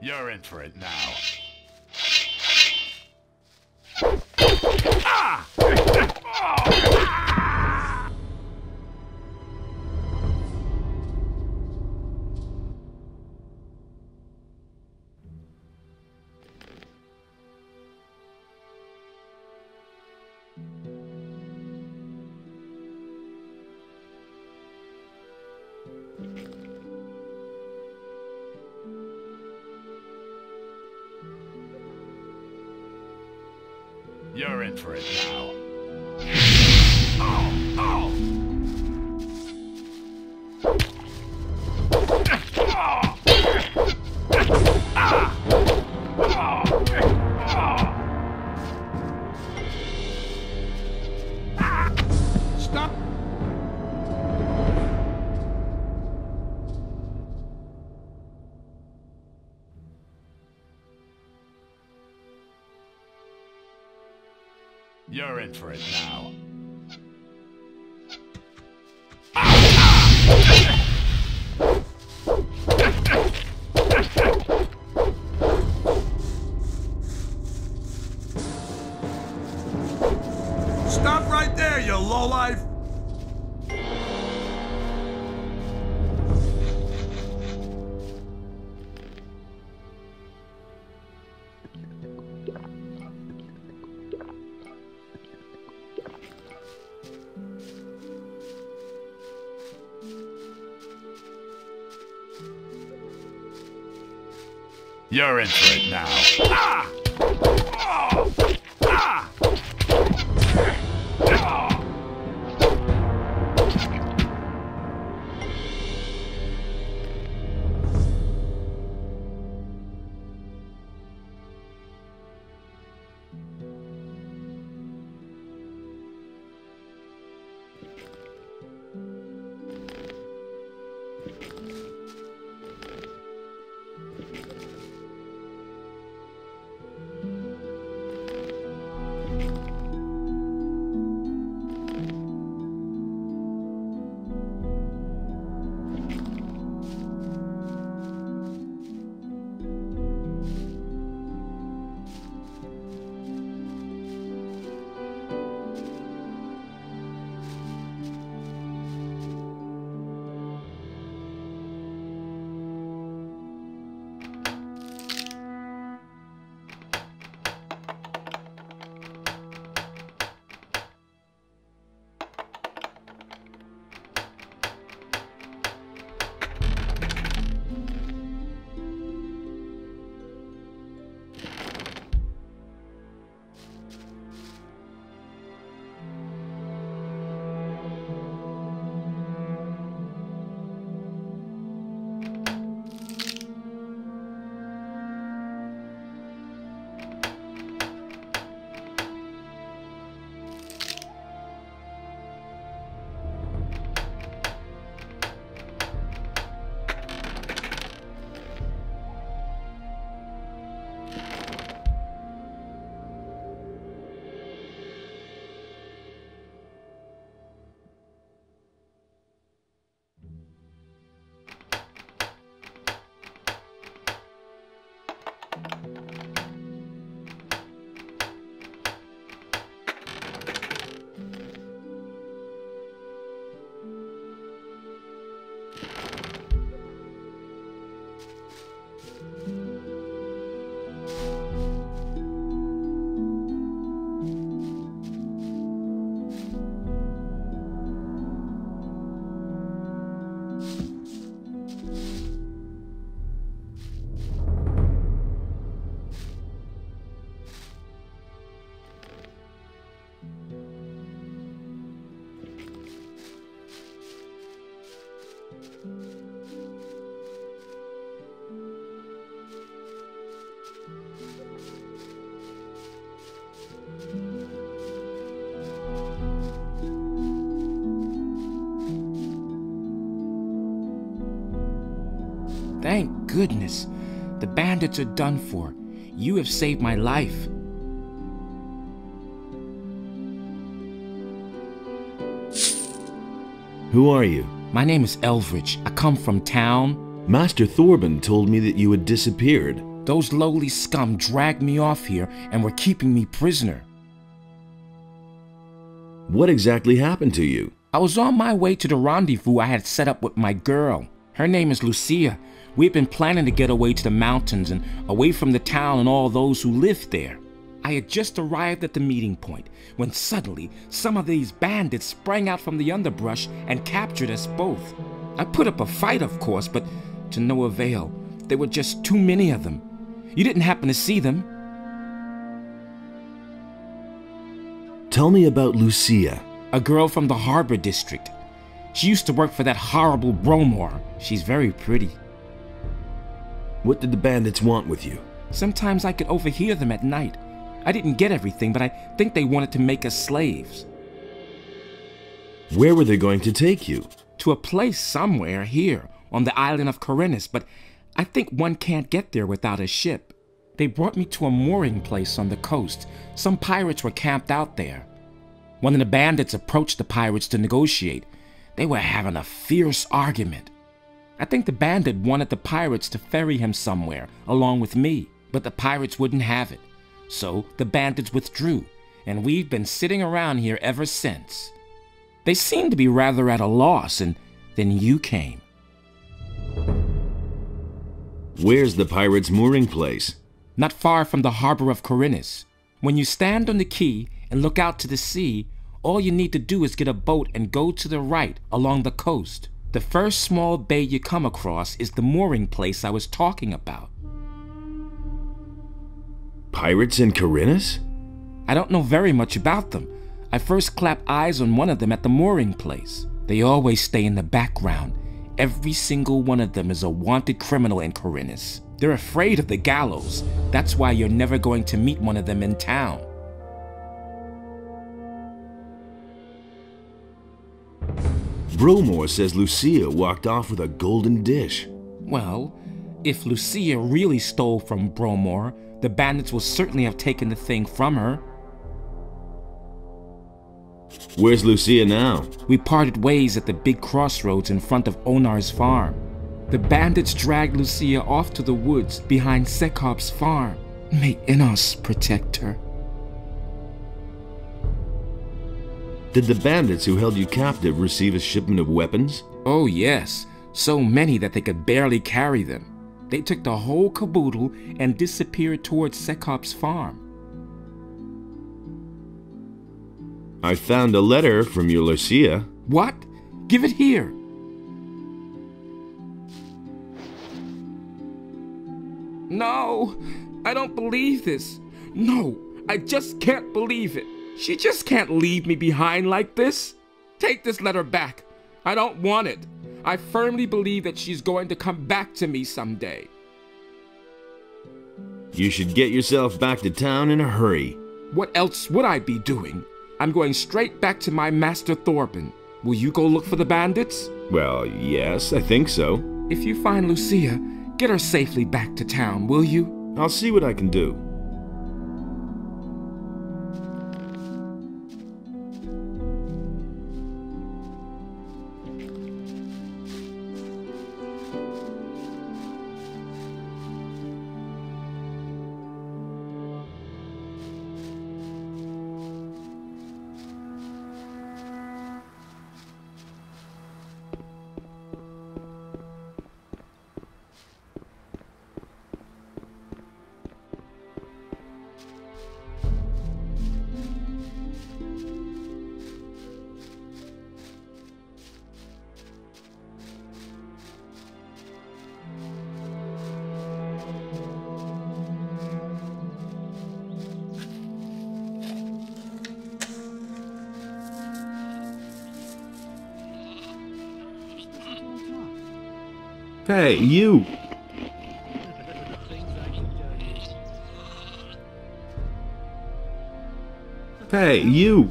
Speaker 12: You're in for it now. You're in for it now.
Speaker 3: Stop!
Speaker 12: You're in for it now.
Speaker 3: Stop right there, you lowlife!
Speaker 12: You're in for it now.
Speaker 14: Thank goodness. The bandits are done for. You have saved my life.
Speaker 5: Who are you?
Speaker 14: My name is Elvridge. I come from town.
Speaker 5: Master Thorben told me that you had disappeared.
Speaker 14: Those lowly scum dragged me off here and were keeping me prisoner.
Speaker 5: What exactly happened to you?
Speaker 14: I was on my way to the rendezvous I had set up with my girl. Her name is Lucia. We've been planning to get away to the mountains and away from the town and all those who lived there. I had just arrived at the meeting point when suddenly some of these bandits sprang out from the underbrush and captured us both. I put up a fight, of course, but to no avail. There were just too many of them. You didn't happen to see them?
Speaker 5: Tell me about Lucia.
Speaker 14: A girl from the harbor district. She used to work for that horrible Bromor. She's very pretty.
Speaker 5: What did the bandits want with you?
Speaker 14: Sometimes I could overhear them at night. I didn't get everything, but I think they wanted to make us slaves.
Speaker 5: Where were they going to take you?
Speaker 14: To a place somewhere here, on the island of Corinus, but I think one can't get there without a ship. They brought me to a mooring place on the coast. Some pirates were camped out there. One of the bandits approached the pirates to negotiate. They were having a fierce argument. I think the bandit wanted the pirates to ferry him somewhere, along with me, but the pirates wouldn't have it. So the bandits withdrew, and we've been sitting around here ever since. They seemed to be rather at a loss, and then you came.
Speaker 5: Where's the pirates' mooring place?
Speaker 14: Not far from the harbor of Corinus. When you stand on the quay and look out to the sea, all you need to do is get a boat and go to the right along the coast. The first small bay you come across is the mooring place I was talking about.
Speaker 5: Pirates in Corinus?
Speaker 14: I don't know very much about them. I first clapped eyes on one of them at the mooring place. They always stay in the background. Every single one of them is a wanted criminal in Corinus. They're afraid of the gallows. That's why you're never going to meet one of them in town.
Speaker 5: Bromor says Lucia walked off with a golden dish.
Speaker 14: Well, if Lucia really stole from Bromor, the bandits will certainly have taken the thing from her.
Speaker 5: Where's Lucia now?
Speaker 14: We parted ways at the big crossroads in front of Onar's farm. The bandits dragged Lucia off to the woods behind Sekop's farm. May Innos protect her.
Speaker 5: Did the bandits who held you captive receive a shipment of weapons?
Speaker 14: Oh yes, so many that they could barely carry them. They took the whole caboodle and disappeared towards Sekop's farm.
Speaker 5: I found a letter from your Lucia.
Speaker 14: What? Give it here. No, I don't believe this. No, I just can't believe it. She just can't leave me behind like this. Take this letter back. I don't want it. I firmly believe that she's going to come back to me someday.
Speaker 5: You should get yourself back to town in a hurry.
Speaker 14: What else would I be doing? I'm going straight back to my master Thorben. Will you go look for the bandits?
Speaker 5: Well, yes, I think so.
Speaker 14: If you find Lucia, get her safely back to town, will you?
Speaker 5: I'll see what I can do. Hey, you! Hey, you!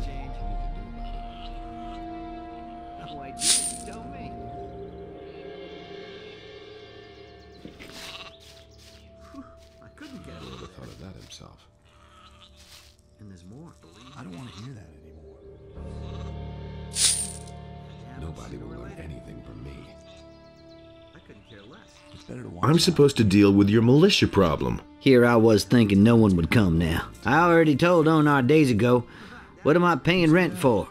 Speaker 15: And there's more. I don't want to hear that anymore.
Speaker 2: Nobody will learn anything from me.
Speaker 5: I'm supposed to deal with your militia problem.
Speaker 16: Here I was thinking no one would come now. I already told Onar days ago. What am I paying rent for?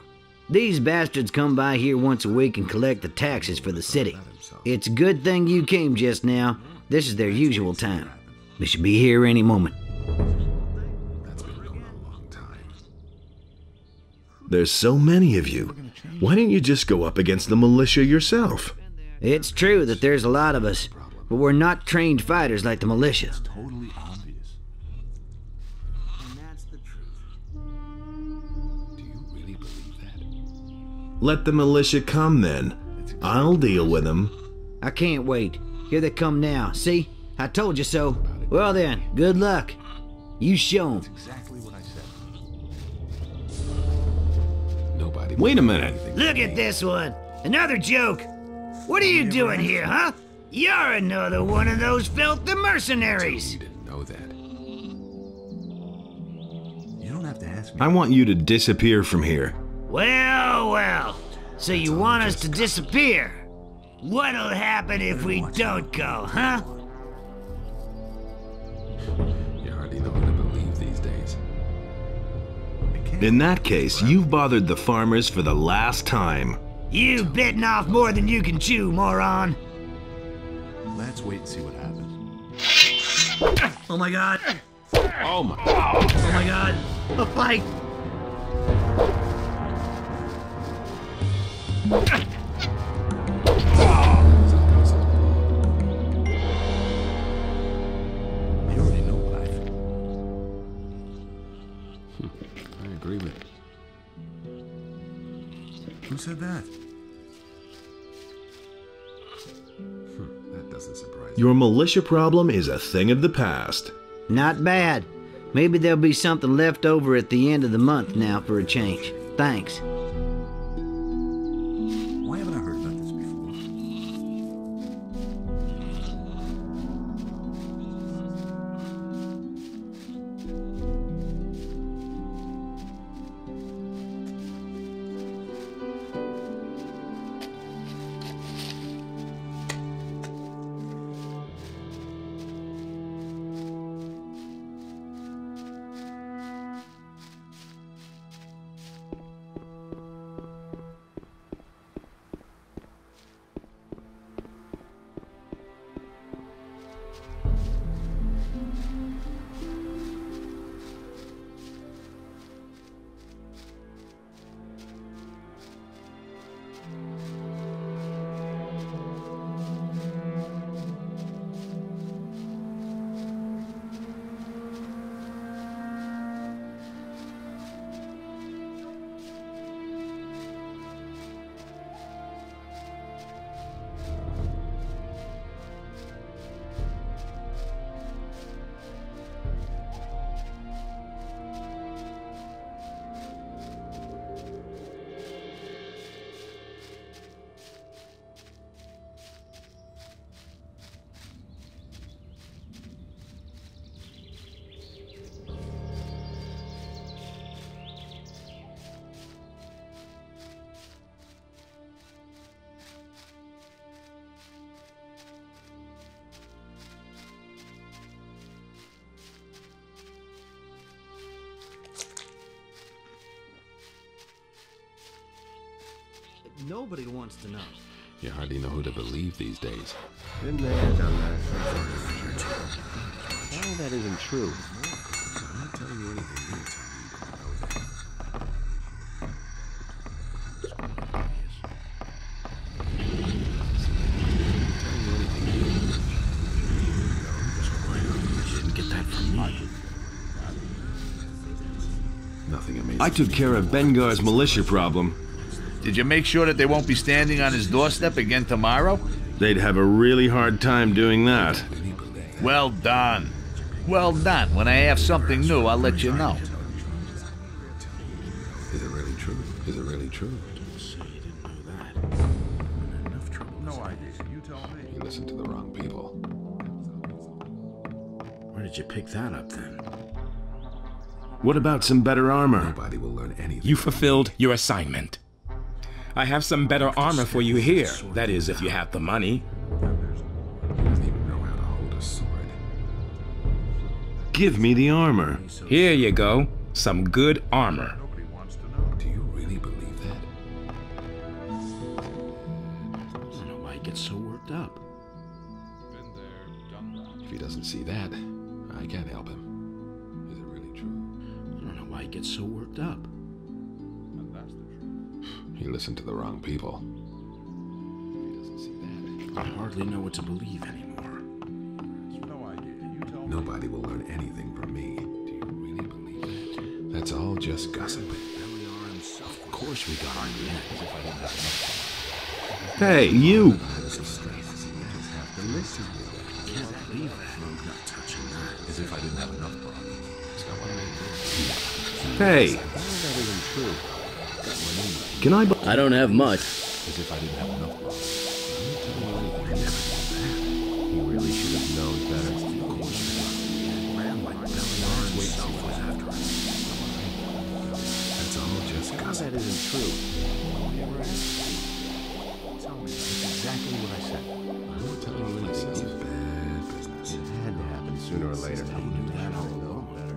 Speaker 16: These bastards come by here once a week and collect the taxes for the city. It's a good thing you came just now. This is their usual time. They should be here any moment.
Speaker 5: There's so many of you. Why didn't you just go up against the militia yourself?
Speaker 16: It's true that there's a lot of us, but we're not trained fighters like the militia.
Speaker 15: It's totally obvious. And that's the truth.
Speaker 2: Do you really believe that?
Speaker 5: Let the militia come then. I'll deal with them.
Speaker 16: I can't wait. Here they come now. See? I told you so. Well then, good luck. You show 'em.
Speaker 15: Exactly what I said.
Speaker 2: Nobody.
Speaker 5: Wait a minute.
Speaker 16: Look at this one. Another joke. What are you doing here, huh? You're another one of those filthy mercenaries.
Speaker 2: You didn't know that.
Speaker 15: You don't have to ask me.
Speaker 5: I want you to disappear from here.
Speaker 16: Well, well. So you want us to disappear? What'll happen if we don't go, huh?
Speaker 2: You hardly know who to believe these days.
Speaker 5: In that case, you've bothered the farmers for the last time.
Speaker 16: You've bitten off more than you can chew, moron.
Speaker 15: Let's wait and see what happens.
Speaker 16: Oh my god.
Speaker 2: Oh my.
Speaker 16: Oh my god. A fight.
Speaker 15: You already know what I think.
Speaker 2: I agree with it.
Speaker 15: Who said that?
Speaker 2: That doesn't surprise me.
Speaker 5: Your militia problem is a thing of the past.
Speaker 16: Not bad. Maybe there'll be something left over at the end of the month now for a change. Thanks.
Speaker 15: Why haven't I heard about this before?
Speaker 16: Nobody wants to know.
Speaker 2: You hardly know who to believe these days.
Speaker 17: Been there, done that. Why that isn't true?
Speaker 2: I'm not telling you anything new,
Speaker 9: Didn't get that from me.
Speaker 2: Nothing amazing.
Speaker 5: I took care of Bengar's militia problem.
Speaker 18: Did you make sure that they won't be standing on his doorstep again tomorrow?
Speaker 5: They'd have a really hard time doing that.
Speaker 18: Well done. Well done. When I have something new, I'll let you know.
Speaker 2: Is it really true? Is it really true?
Speaker 15: No idea. You tell me.
Speaker 2: You listen to the wrong people.
Speaker 9: Where did you pick that up then?
Speaker 5: What about some better armor?
Speaker 2: Nobody will learn anything.
Speaker 14: You fulfilled your assignment. I have some better armor for you here. That is, if you have the money.
Speaker 5: give me the armor.
Speaker 14: Here you go. Some good armor.
Speaker 2: Do you really believe that?
Speaker 9: I don't know why he gets so worked up.
Speaker 2: If he doesn't see that, I can't help him. Is it really true?
Speaker 9: I don't know why he gets so worked up.
Speaker 2: He listened to the wrong people. If he doesn't see that,
Speaker 9: I hardly know what to believe anymore.
Speaker 2: nobody will learn anything from me. Do you really believe that? That's all just gossip.
Speaker 9: Of course we got on the end.
Speaker 5: Hey, you!
Speaker 15: Can't believe that. I'm not touching that. As if I didn't have enough problems. It's not what I mean.
Speaker 5: Hey!
Speaker 15: That isn't true.
Speaker 5: Can I...
Speaker 19: I don't have much.
Speaker 15: As if I didn't have enough problems. He really should have known better. Of course, ran like Belliar's way was after him.
Speaker 2: That's all just gossip.
Speaker 15: That isn't true. Tell me, that's exactly what I said.
Speaker 2: I'm not telling you anything. This is bad business.
Speaker 15: It had to happen sooner or later. He knew that. I know better.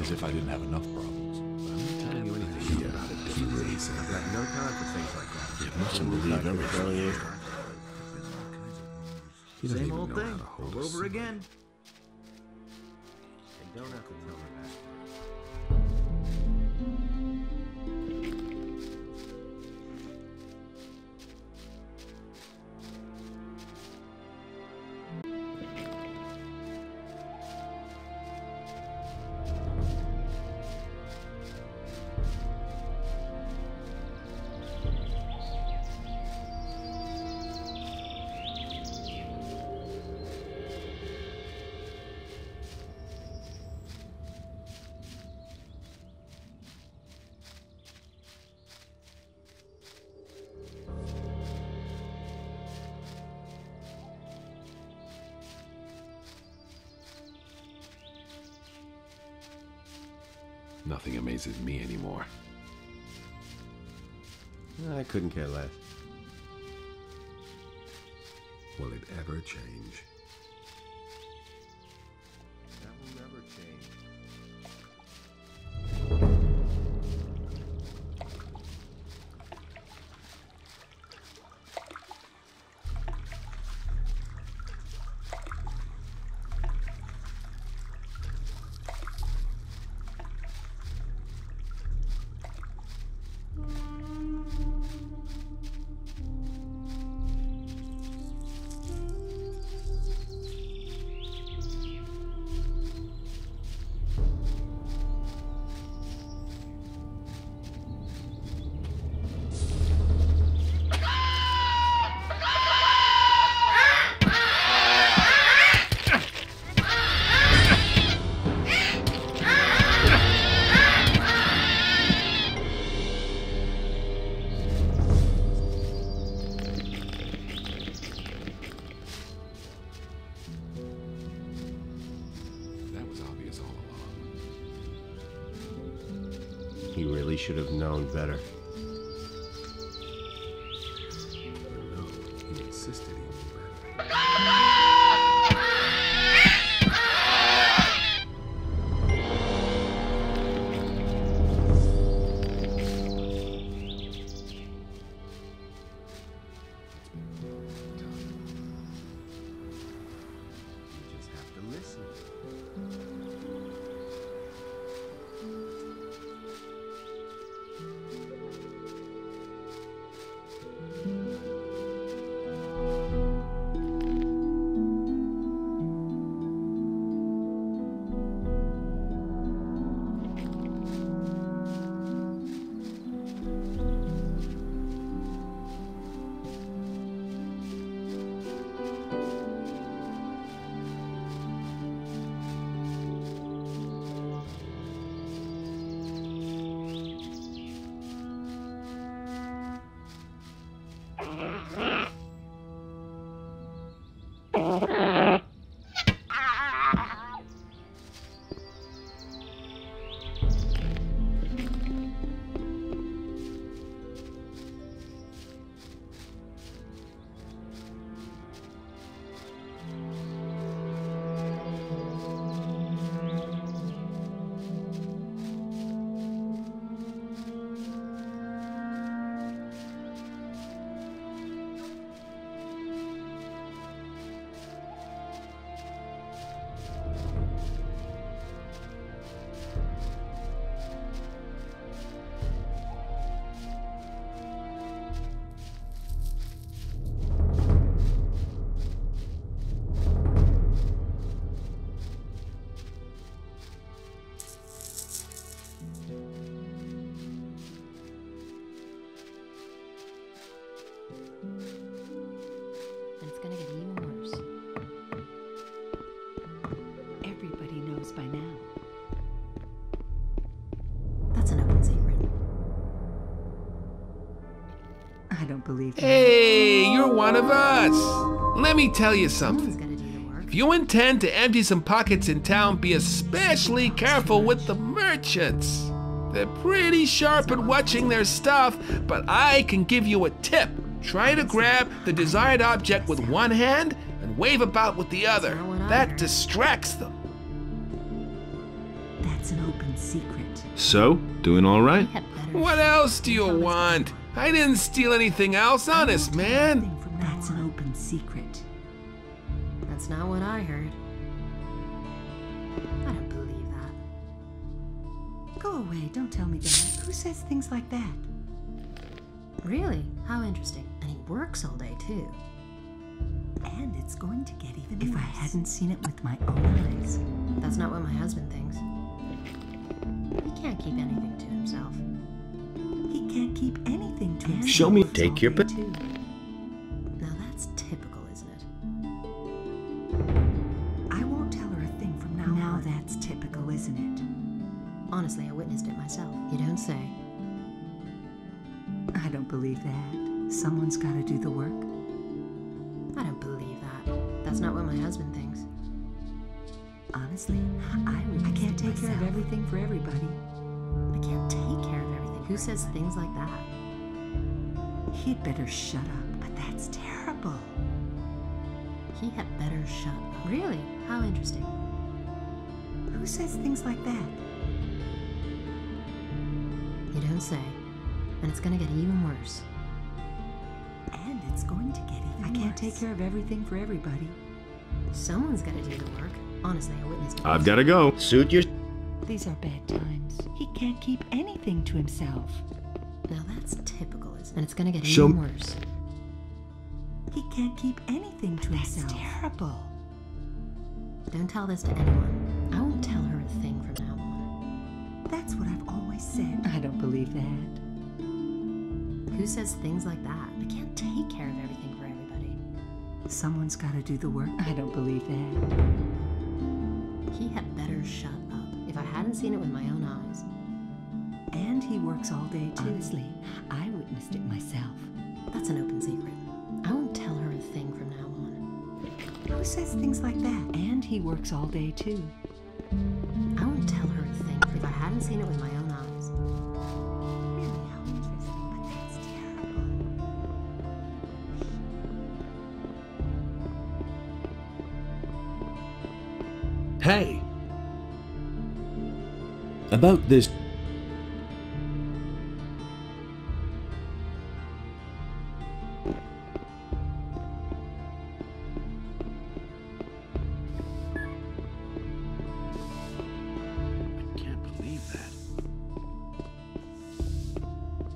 Speaker 15: As if I didn't have enough problems.
Speaker 2: I'm not telling you anything about it. He really said
Speaker 15: I've got no time for things like that.
Speaker 9: You mustn't believe everything.
Speaker 15: Same old thing, all over again. They don't have to tell me that.
Speaker 2: Nothing amazes me anymore.
Speaker 15: I couldn't care less.
Speaker 2: Will it ever change?
Speaker 15: That will never change. He really should have known better.
Speaker 2: No, he insisted he knew better.
Speaker 15: You just have to listen.
Speaker 1: I don't believe that.
Speaker 19: Hey, you're one of us. Let me tell you something. If you intend to empty some pockets in town, be especially careful with the merchants. They're pretty sharp at watching their stuff, but I can give you a tip. Try to grab the desired object with one hand and wave about with the other. That distracts them.
Speaker 1: That's an open secret.
Speaker 5: So, doing all right?
Speaker 19: What else do you want? I didn't steal anything else, honest, man.
Speaker 1: That's an open secret.
Speaker 20: That's not what I heard. I don't believe that.
Speaker 1: Go away, don't tell me that. Who says things like that?
Speaker 20: Really? How interesting. And he works all day, too.
Speaker 1: And it's going to get even worse. If I hadn't seen it with my own eyes.
Speaker 20: That's not what my husband thinks. He can't keep anything to himself.
Speaker 1: He can't keep anything to himself.
Speaker 5: Show me, take your pick.
Speaker 20: Now that's typical, isn't it?
Speaker 1: I won't tell her a thing from now on. Now that's typical, isn't it?
Speaker 20: Honestly, I witnessed it myself. You don't say.
Speaker 1: I don't believe that. Someone's got to do the work.
Speaker 20: I don't believe that. That's not what my husband thinks.
Speaker 1: Honestly, I can't take care of everything for everybody.
Speaker 20: I can't take care of everything. Who says things like that?
Speaker 1: He'd better shut up, but that's terrible.
Speaker 20: He had better shut up. Really? How interesting.
Speaker 1: Who says things like that?
Speaker 20: You don't say. And it's gonna get even worse.
Speaker 1: And it's going to get even worse. I can't take care of everything for everybody.
Speaker 20: Someone's gotta do the work. Honestly, I witnessed it.
Speaker 5: I've gotta go. Suit your...
Speaker 1: These are bad times. He can't keep anything to himself.
Speaker 20: Now that's typical, isn't it? And it's gonna get even worse.
Speaker 1: He can't keep anything to himself.
Speaker 20: That's terrible. Don't tell this to anyone. I won't tell her a thing from now on.
Speaker 1: That's what I've always said. I don't believe that.
Speaker 20: Who says things like that? I can't take care of everything for everybody.
Speaker 1: Someone's got to do the work. I don't believe that.
Speaker 20: He had better shut up. If I hadn't seen it with my own eyes.
Speaker 1: And he works all day too. Honestly, I witnessed it myself.
Speaker 20: That's an open secret. I won't tell her a thing from now on.
Speaker 1: Who says things like that? And he works all day too.
Speaker 20: I won't tell her a thing if I hadn't seen it with my own eyes.
Speaker 1: Really, how interesting, but that's terrible.
Speaker 5: Hey! About this...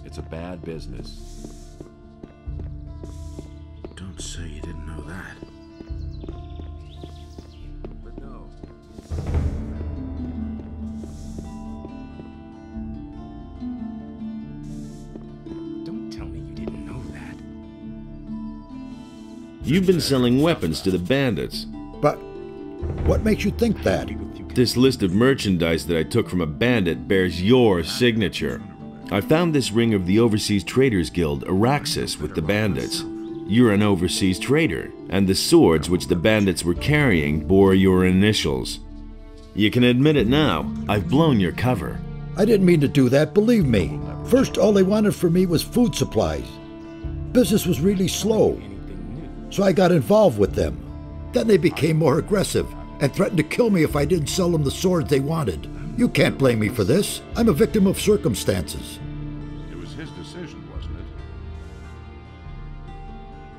Speaker 15: It's a bad business.
Speaker 17: Don't say you didn't know that.
Speaker 15: But no.
Speaker 14: Don't tell me you didn't know that.
Speaker 5: You've been selling weapons to the bandits.
Speaker 7: But what makes you think that?
Speaker 5: This list of merchandise that I took from a bandit bears your signature. I found this ring of the Overseas Traders Guild, Araxis, with the bandits. You're an overseas trader, and the swords which the bandits were carrying bore your initials. You can admit it now, I've blown your cover.
Speaker 7: I didn't mean to do that, believe me. First, all they wanted from me was food supplies. Business was really slow, so I got involved with them. Then they became more aggressive and threatened to kill me if I didn't sell them the swords they wanted. You can't blame me for this. I'm a victim of circumstances.
Speaker 10: It was his decision, wasn't it?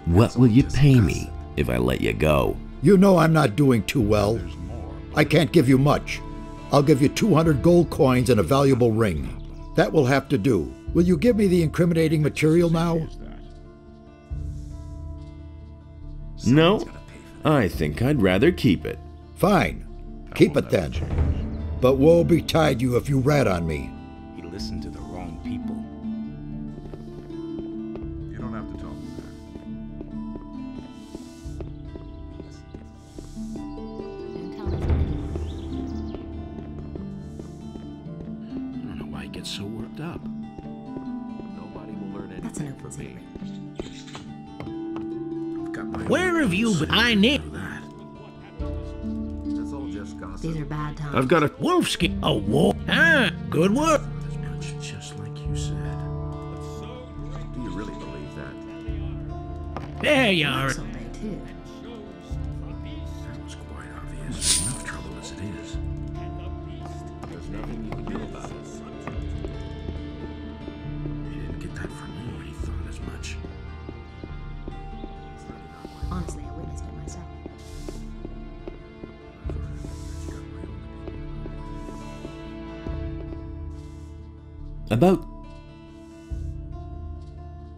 Speaker 4: What will you pay me if I let you go?
Speaker 7: You know I'm not doing too well. I can't give you much. I'll give you 200 gold coins and a valuable ring. That will have to do. Will you give me the incriminating material now?
Speaker 5: No, I think I'd rather keep it.
Speaker 7: Fine. Keep it then. But woe betide you if you rat on me.
Speaker 14: He listened to the wrong people.
Speaker 10: You don't have to tell me
Speaker 17: I don't know why he gets so worked up.
Speaker 15: Nobody will learn
Speaker 20: That's an open secret.
Speaker 11: Where have you been? I need.
Speaker 20: These are bad times.
Speaker 11: I've got a wolf skin. A wolf. Ah, good work.
Speaker 15: Just like you said. Do you really believe that?
Speaker 11: There you are.
Speaker 20: All day too.
Speaker 15: That was quite obvious. Enough trouble as it is. There's nothing you can do about it. He didn't get that from me when he thought as much.
Speaker 20: Honestly, I witnessed it myself.
Speaker 5: About...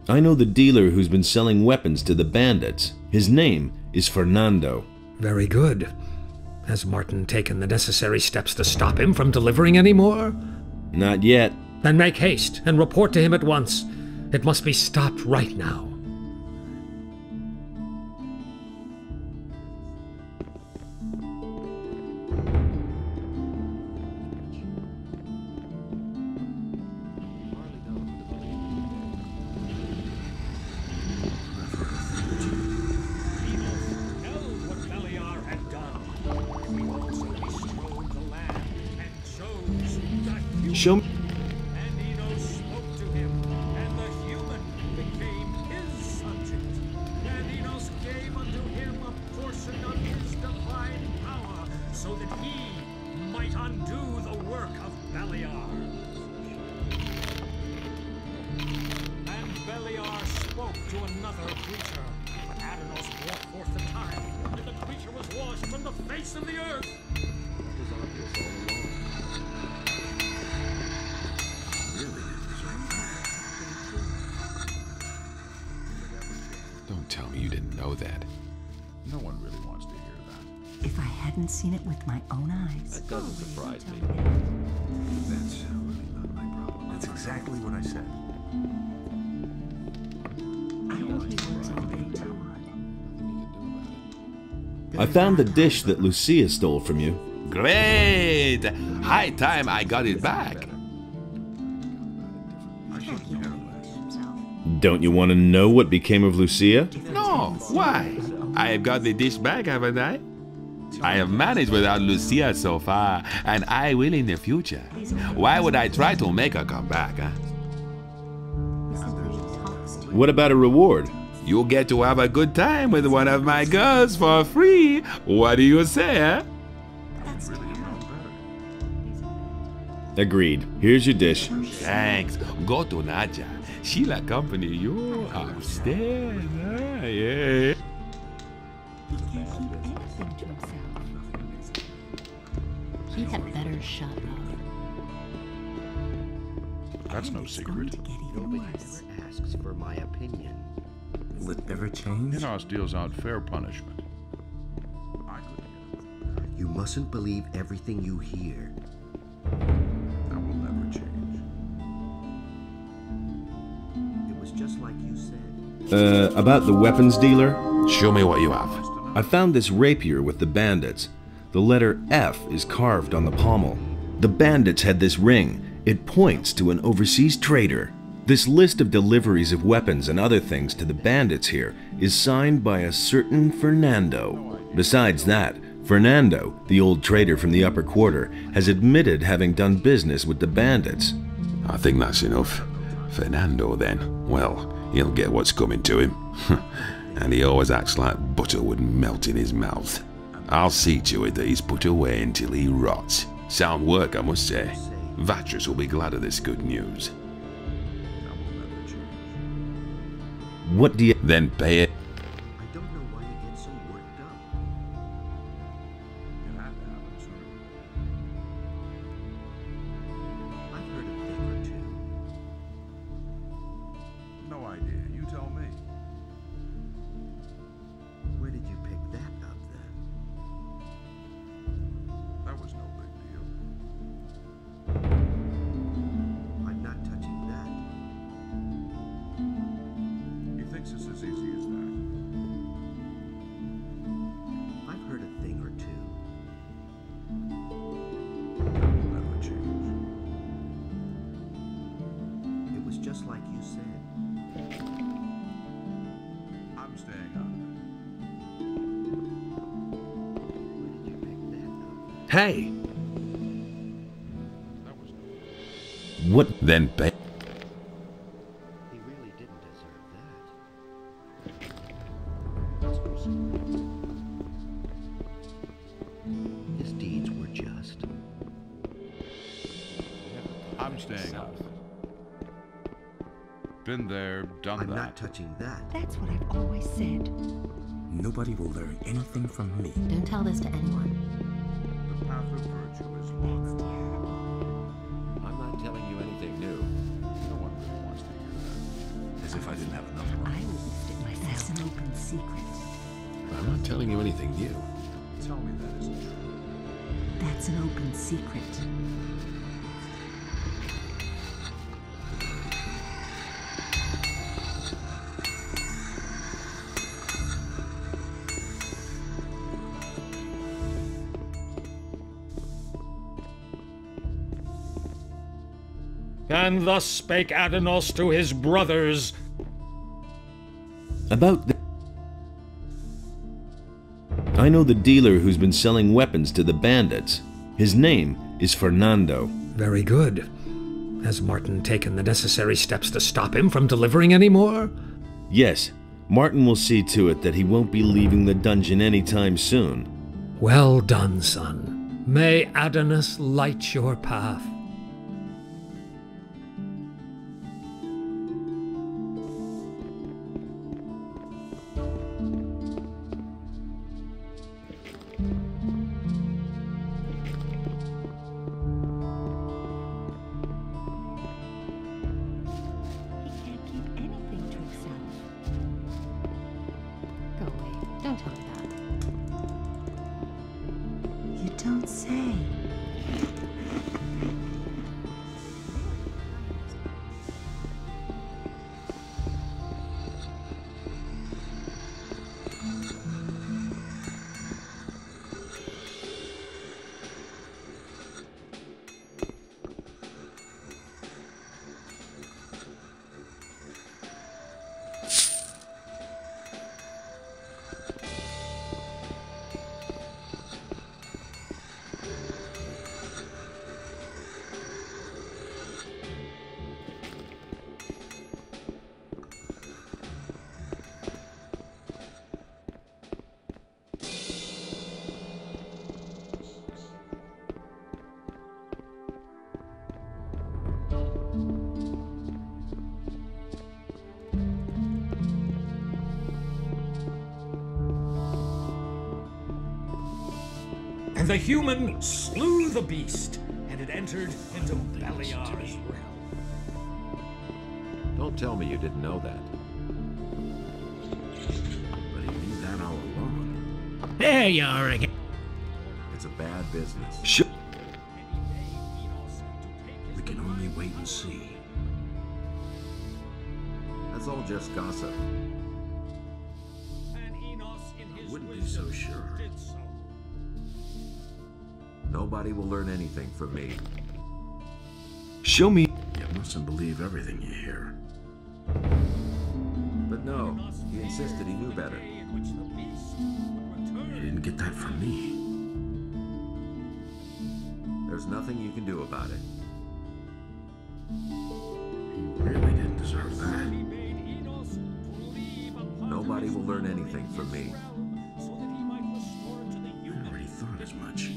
Speaker 5: I know the dealer who's been selling weapons to the bandits. His name is Fernando.
Speaker 11: Very good. Has Martin taken the necessary steps to stop him from delivering any more?
Speaker 5: Not yet.
Speaker 11: Then make haste and report to him at once. It must be stopped right now.
Speaker 5: Show me.
Speaker 3: And Enos spoke to him, and the human became his subject. And Enos gave unto him a portion of his divine power, so that he might undo the work of Beliar. And Beliar spoke to another creature. Adanos brought forth the time, and the creature was washed from the face of the earth. It was obvious all along.
Speaker 12: Don't tell me you didn't know that.
Speaker 10: No one really wants to hear that.
Speaker 1: If I hadn't seen it with my own eyes.
Speaker 15: That doesn't surprise me. That's really not my problem. That's exactly what I said.
Speaker 5: I found the dish that Lucia stole from you.
Speaker 8: Great! High time I got it back.
Speaker 5: Don't you want to know what became of Lucia?
Speaker 8: No, why? I have got the dish back, haven't I? I have managed without Lucia so far, and I will in the future. Why would I try to make her come back, huh?
Speaker 5: What about a reward?
Speaker 8: You'll get to have a good time with one of my girls for free. What do you say, huh?
Speaker 5: Agreed. Here's your dish.
Speaker 8: Thanks. Go to Nadja. She'll accompany you upstairs. Huh? Yeah.
Speaker 20: He had better shut up.
Speaker 10: That's no secret.
Speaker 4: Nobody ever asks for my opinion.
Speaker 15: Will it ever change?
Speaker 10: Enos deals out fair punishment.
Speaker 4: You mustn't believe everything you hear.
Speaker 10: That will never change.
Speaker 4: It was just like you said.
Speaker 5: About the weapons dealer?
Speaker 12: Show me what you have.
Speaker 5: I found this rapier with the bandits. The letter F is carved on the pommel. The bandits had this ring. It points to an overseas trader. This list of deliveries of weapons and other things to the bandits here is signed by a certain Fernando. Besides that, Fernando, the old trader from the upper quarter, has admitted having done business with the bandits.
Speaker 12: I think that's enough. Fernando, then. Well, he'll get what's coming to him. And he always acts like butter would melt in his mouth. I'll see to it that he's put away until he rots. Sound work, I must say. Vatras will be glad of this good news.
Speaker 5: What do you...
Speaker 12: Then pay it.
Speaker 4: I don't know why you get so worked up.
Speaker 10: It had to happen sooner.
Speaker 4: I've heard a thing or two.
Speaker 10: No idea. You tell me.
Speaker 4: Where did you pick that up then?
Speaker 10: That was no big deal.
Speaker 4: I'm not touching that.
Speaker 10: He thinks it's as easy as that.
Speaker 4: I've heard a thing or two.
Speaker 10: That will never change.
Speaker 4: It was just like you said.
Speaker 5: Hey! What then,
Speaker 4: He really didn't deserve that. His deeds were just.
Speaker 10: I'm staying out. Been there, done that.
Speaker 15: I'm not touching that.
Speaker 1: That's what I've always said.
Speaker 14: Nobody will learn anything from me.
Speaker 20: Don't tell this to anyone.
Speaker 15: The path of virtue is lost.
Speaker 8: I'm not telling you anything new.
Speaker 10: No one really wants to hear that.
Speaker 15: As if I didn't have enough.
Speaker 1: I witnessed it myself. That's an open secret.
Speaker 2: I'm not telling you anything new.
Speaker 15: Tell me that isn't true.
Speaker 1: That's an open secret.
Speaker 3: And thus spake Adanos to his brothers.
Speaker 5: About I know the dealer who's been selling weapons to the bandits. His name is Fernando.
Speaker 11: Very good. Has Martin taken the necessary steps to stop him from delivering any more?
Speaker 5: Yes, Martin will see to it that he won't be leaving the dungeon anytime soon.
Speaker 11: Well done, son. May Adonis light your path.
Speaker 20: Don't tell me that.
Speaker 1: You don't say.
Speaker 3: And the human slew the beast, and it entered into Beliar's realm.
Speaker 8: Don't tell me you didn't know that.
Speaker 15: But he knew that all along.
Speaker 11: There you are again.
Speaker 8: It's a bad business.
Speaker 15: We can only wait and see.
Speaker 8: That's all just gossip.
Speaker 15: I wouldn't be so sure.
Speaker 8: Nobody will learn anything from me.
Speaker 5: Show me.
Speaker 15: You mustn't believe everything you hear.
Speaker 8: But no, he insisted he knew better.
Speaker 15: You didn't get that from me.
Speaker 8: There's nothing you can do about it.
Speaker 15: You really didn't deserve that.
Speaker 8: Nobody will learn anything from me.
Speaker 15: I already thought as much.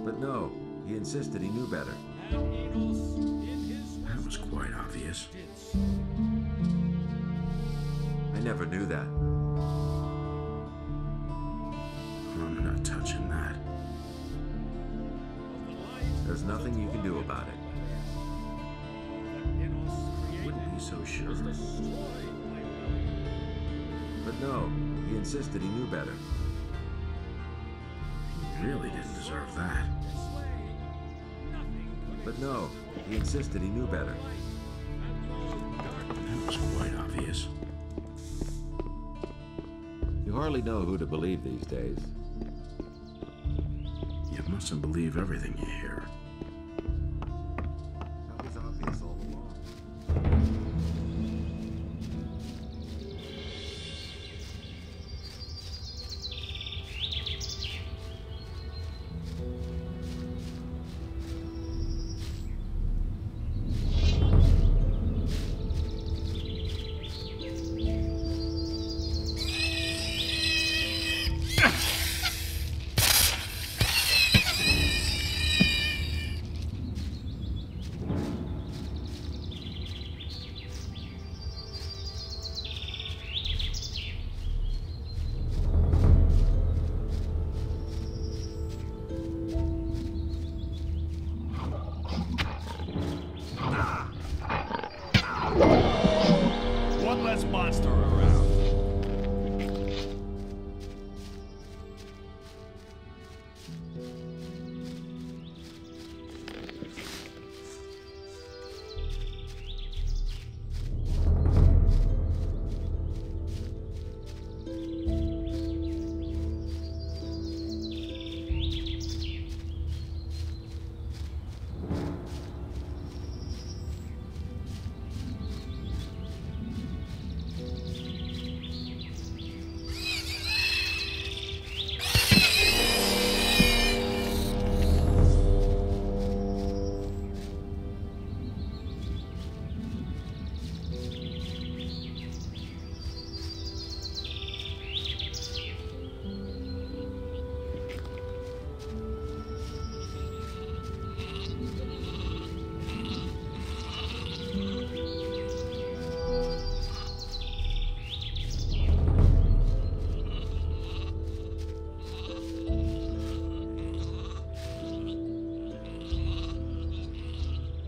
Speaker 8: But no, he insisted he knew better.
Speaker 15: That was quite obvious.
Speaker 8: I never knew that.
Speaker 15: I'm not touching that.
Speaker 8: There's nothing you can do about it.
Speaker 15: Wouldn't be so sure.
Speaker 8: But no, he insisted he knew better.
Speaker 15: You really didn't deserve that.
Speaker 8: But no, he insisted he knew better.
Speaker 15: That was quite obvious.
Speaker 8: You hardly know who to believe these days.
Speaker 15: You mustn't believe everything you hear.
Speaker 8: That was obvious all along.
Speaker 18: less monster around.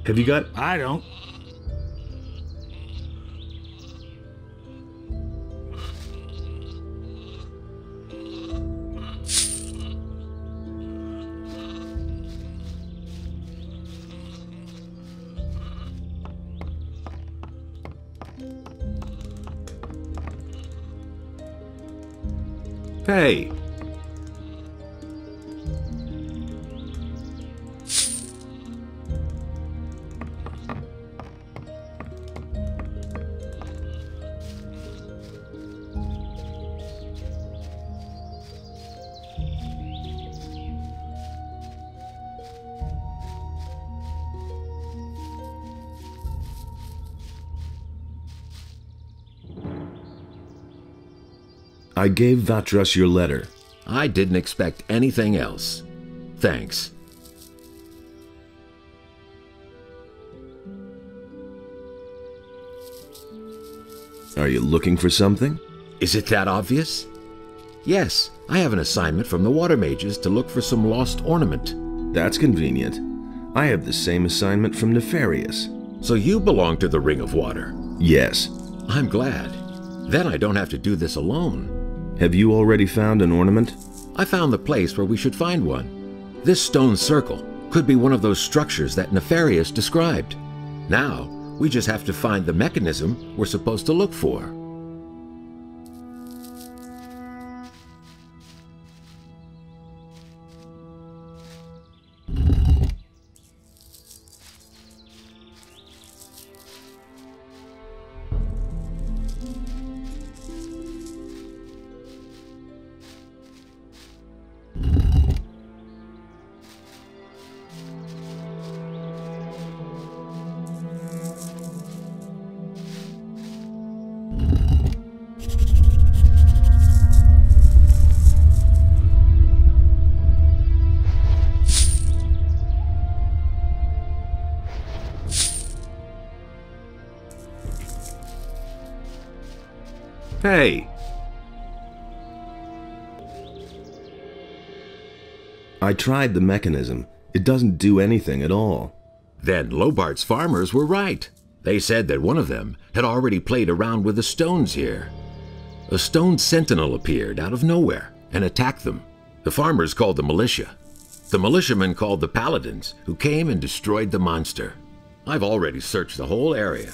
Speaker 5: Have you got...
Speaker 18: I don't.
Speaker 5: Hey! I gave Vatras your letter.
Speaker 8: I didn't expect anything else. Thanks.
Speaker 5: Are you looking for something?
Speaker 8: Is it that obvious? Yes, I have an assignment from the water mages to look for some lost ornament.
Speaker 5: That's convenient. I have the same assignment from Nefarious.
Speaker 8: So you belong to the Ring of Water?
Speaker 5: Yes.
Speaker 8: I'm glad. Then I don't have to do this alone.
Speaker 5: Have you already found an ornament?
Speaker 8: I found the place where we should find one. This stone circle could be one of those structures that Nefarious described. Now, we just have to find the mechanism we're supposed to look for.
Speaker 5: Hey! I tried the mechanism. It doesn't do anything at all.
Speaker 8: Then Lobart's farmers were right. They said that one of them had already played around with the stones here. A stone sentinel appeared out of nowhere and attacked them. The farmers called the militia. The militiamen called the paladins, who came and destroyed the monster. I've already searched the whole area.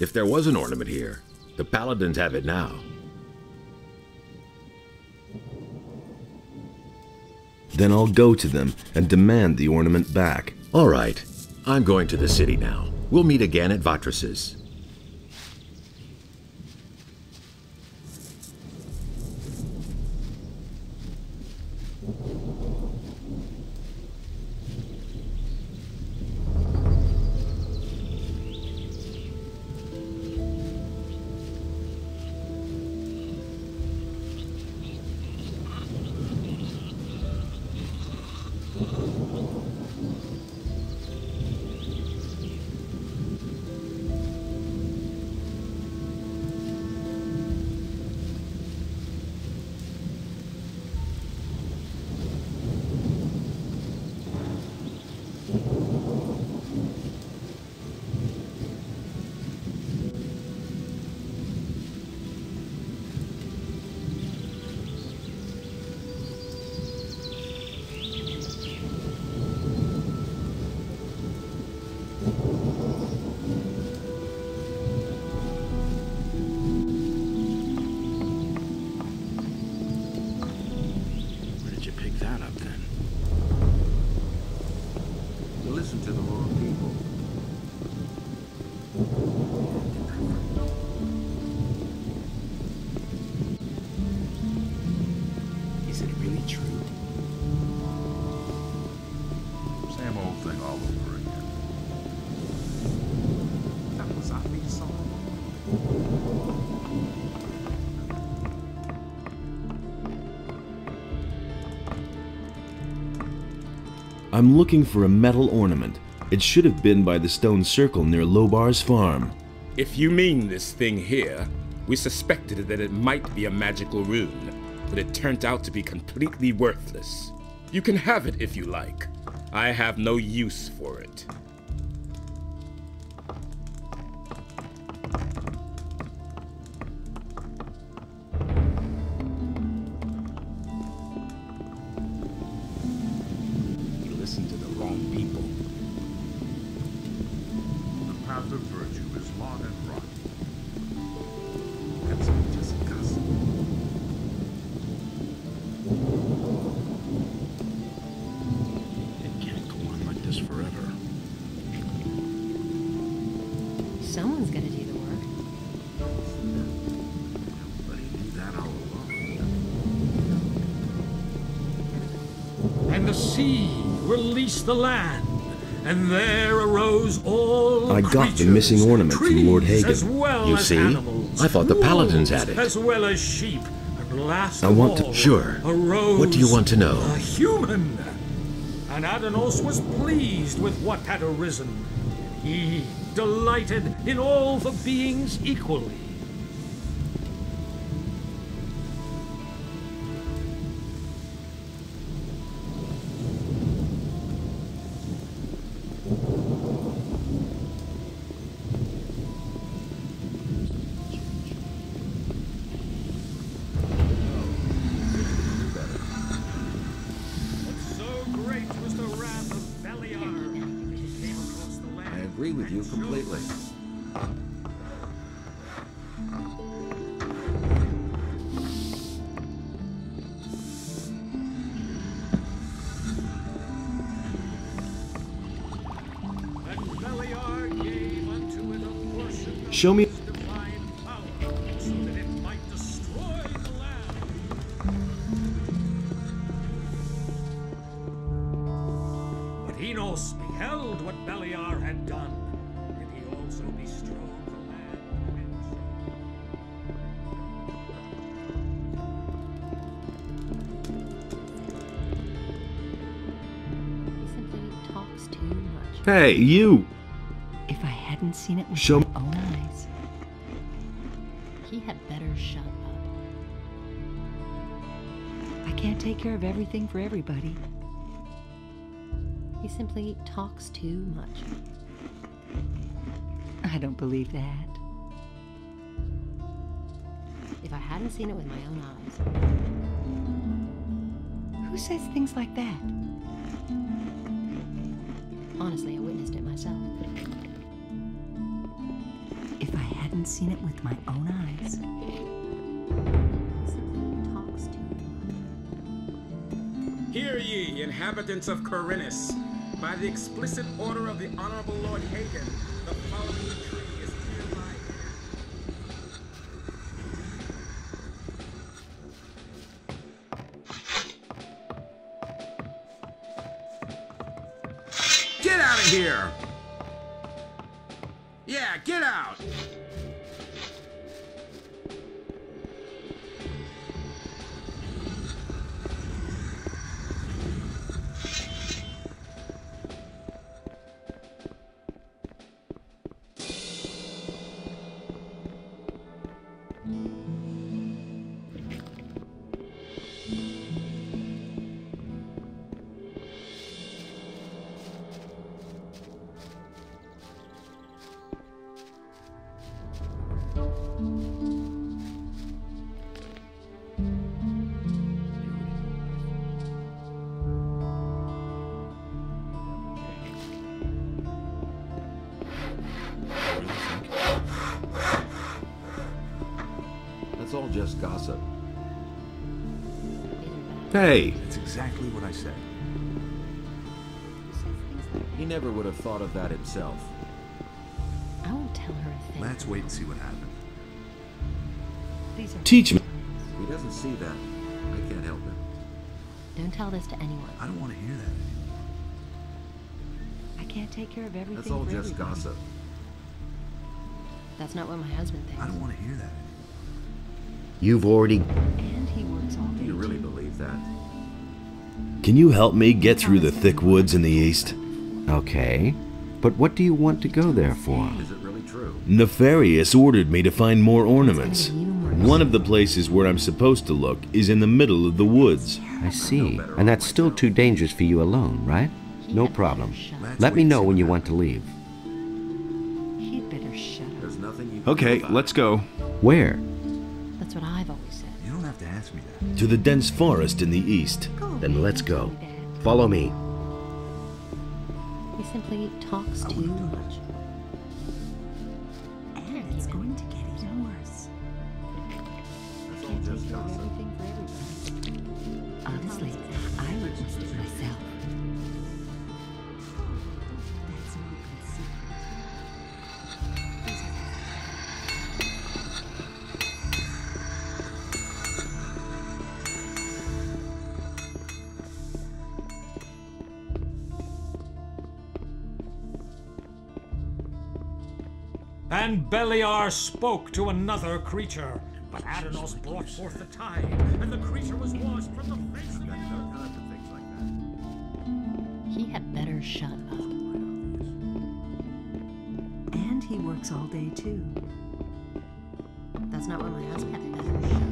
Speaker 8: If there was an ornament here, the paladins have it now.
Speaker 5: Then I'll go to them and demand the ornament back.
Speaker 8: All right. I'm going to the city now. We'll meet again at Vatras's.
Speaker 14: Is it really true?
Speaker 15: Same old thing all over again.
Speaker 3: That was awfully song.
Speaker 5: I'm looking for a metal ornament. It should have been by the stone circle near Lobar's farm.
Speaker 14: If you mean this thing here, we suspected that it might be a magical rune, but it turned out to be completely worthless. You can have it if you like. I have no use for it. You listen to the wrong people.
Speaker 15: The path of virtue is long and rocky.
Speaker 14: That's all just gossip.
Speaker 17: It can't go on like this forever.
Speaker 20: Someone's gonna do the work.
Speaker 17: But he knew that all along.
Speaker 3: And the sea released the land, and there arose all
Speaker 5: I got the
Speaker 3: creatures,
Speaker 5: missing ornament from Lord
Speaker 3: trees
Speaker 5: Hagen.
Speaker 3: as well
Speaker 18: You
Speaker 3: as
Speaker 18: see?
Speaker 3: animals,
Speaker 18: I thought the paladins
Speaker 3: wolves
Speaker 18: had it.
Speaker 3: as well as sheep, and last
Speaker 18: I
Speaker 3: of
Speaker 18: want to-
Speaker 3: all
Speaker 18: Sure.
Speaker 3: arose
Speaker 18: What do you want to know?
Speaker 3: a human. And Adanos was pleased with what had arisen. He delighted in all the beings equally. So great was the wrath of Beliar. He came across the land.
Speaker 15: I agree with you completely.
Speaker 3: And Beliar gave unto it a portion of
Speaker 5: Show me.
Speaker 3: his divine power, so that it might destroy the land. But Enos beheld what Beliar had done, and he also bestrode the land.
Speaker 20: He simply talks too much.
Speaker 5: Hey, you!
Speaker 1: If I hadn't seen it with
Speaker 5: Show-
Speaker 1: my own eyes.
Speaker 20: He had better shut up.
Speaker 1: I can't take care of everything for everybody.
Speaker 20: He simply talks too much.
Speaker 1: I don't believe that.
Speaker 20: If I hadn't seen it with my own eyes,
Speaker 1: Who says things like that?
Speaker 20: honestly, I witnessed it myself.
Speaker 1: If I hadn't seen it with my own eyes.
Speaker 20: He simply talks too much.
Speaker 14: Hear ye, inhabitants of Corinus. By the explicit order of the Honorable Lord Hagen, the following decree is hereby
Speaker 13: Get out of here! Yeah, get out!
Speaker 15: That's all just gossip.
Speaker 5: Hey!
Speaker 15: It's exactly what I said. He never would have thought of that himself.
Speaker 20: I won't tell her a thing.
Speaker 15: Let's wait and see what happened.
Speaker 20: These are
Speaker 5: Teach me.
Speaker 15: He doesn't see that. I can't help it.
Speaker 20: Don't tell this to anyone.
Speaker 15: I don't want to hear that anymore.
Speaker 20: I can't take care of everything.
Speaker 15: That's all
Speaker 20: for
Speaker 15: just
Speaker 20: everybody.
Speaker 15: gossip.
Speaker 20: That's not what my husband thinks.
Speaker 15: I don't want to hear that
Speaker 4: You've already...
Speaker 20: And he works all
Speaker 15: anymore.
Speaker 20: day.
Speaker 15: Do you really believe that?
Speaker 5: Can you help me get through the thick woods in the east?
Speaker 4: Okay. But what do you want to go there for?
Speaker 15: Is it really true?
Speaker 5: Nefarious ordered me to find more ornaments. One of the places where I'm supposed to look is in the middle of the woods.
Speaker 4: I see. And that's still too dangerous for you alone, right? No problem. Let me know when you want to leave.
Speaker 20: He'd better shut up.
Speaker 15: There's nothing you can
Speaker 5: Okay,
Speaker 15: do about
Speaker 5: let's go.
Speaker 4: Where?
Speaker 20: That's what I've always said.
Speaker 15: it. You don't have to ask me that.
Speaker 5: To the dense forest in the east.
Speaker 4: Then let's go. Follow me.
Speaker 20: He simply talks too much.
Speaker 1: And it's going to get even worse.
Speaker 15: That's all just gossip.
Speaker 20: Everything for everybody.
Speaker 1: Honestly, I witnessed it myself. That's no good secret.
Speaker 3: And Beliar spoke to another creature, but Adanos brought forth the tide, and the creature was washed from the face of the earth.
Speaker 20: He had better shut up.
Speaker 1: And he works all day too.
Speaker 20: That's not what my husband had better shut up.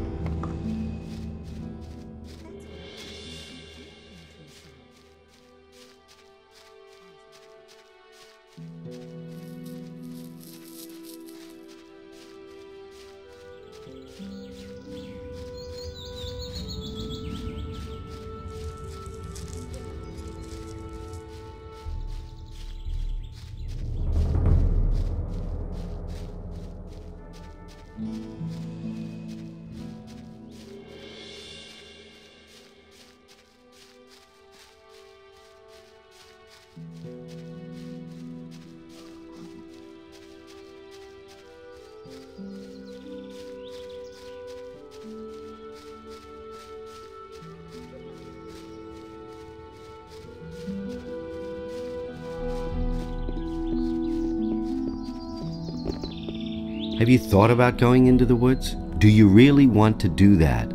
Speaker 4: Have you thought about going into the woods? Do you really want to do that?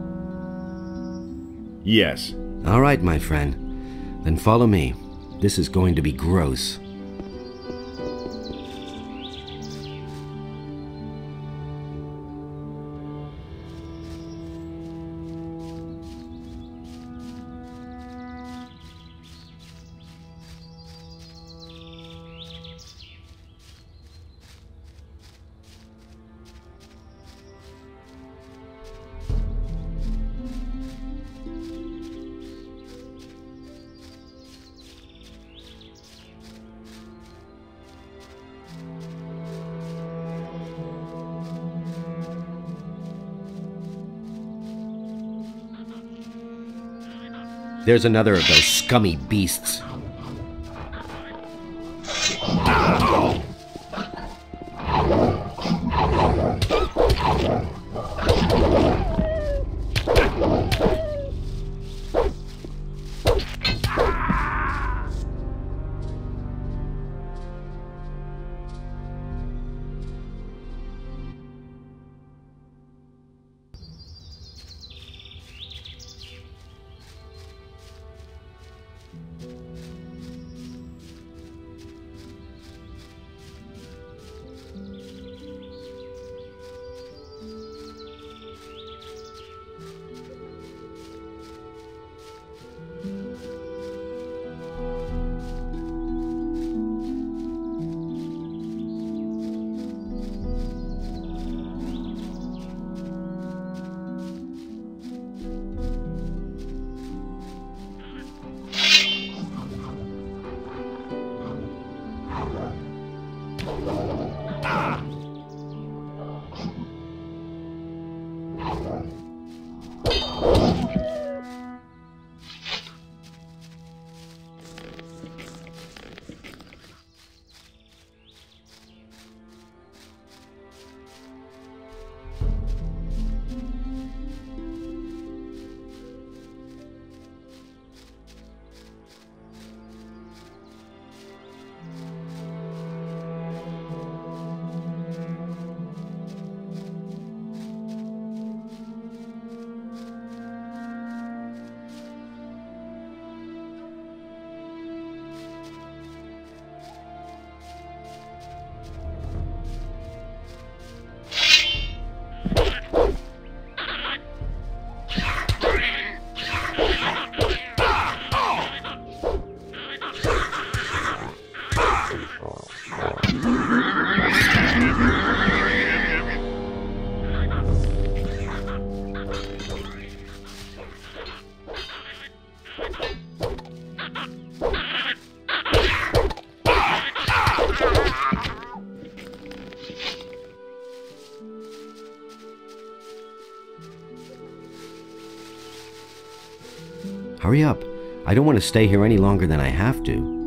Speaker 5: Yes.
Speaker 4: All right, my friend. Then follow me. This is going to be gross. There's another of those scummy beasts. Hurry up. I don't want to stay here any longer than I have to.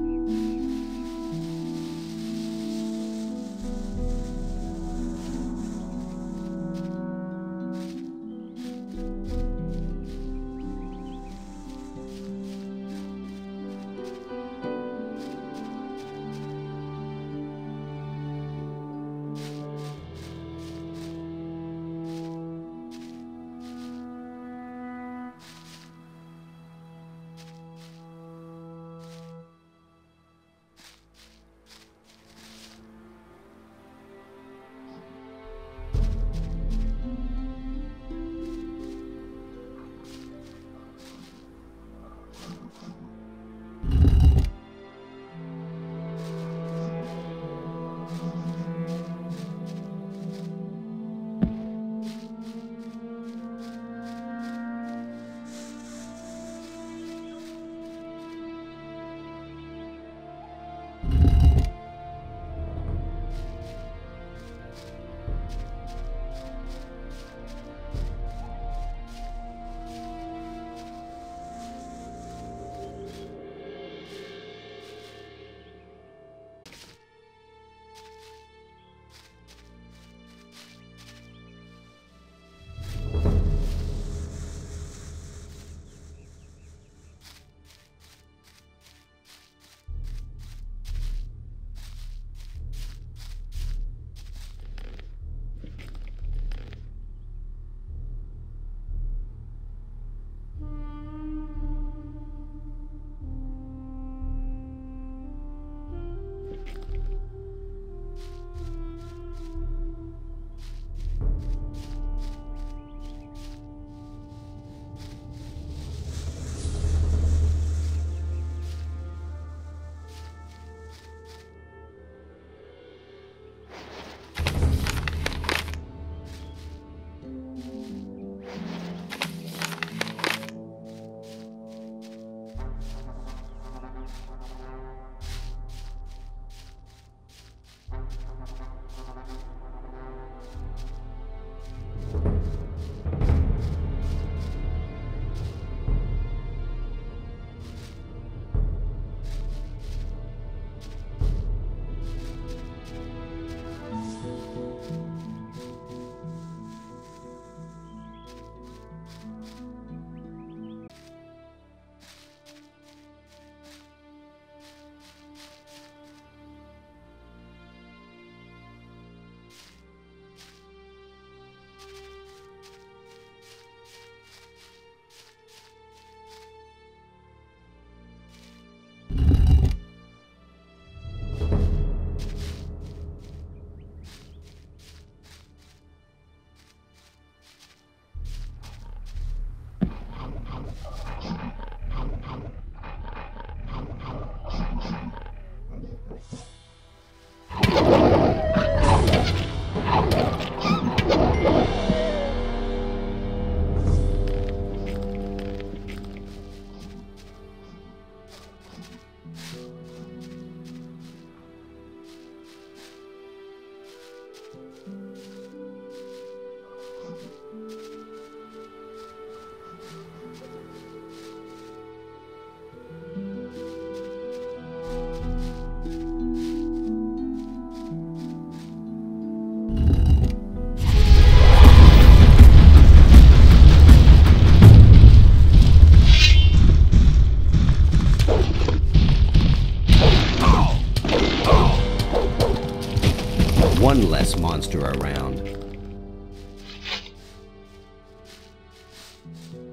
Speaker 4: One less monster around.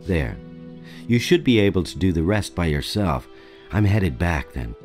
Speaker 4: There. You should be able to do the rest by yourself. I'm headed back then.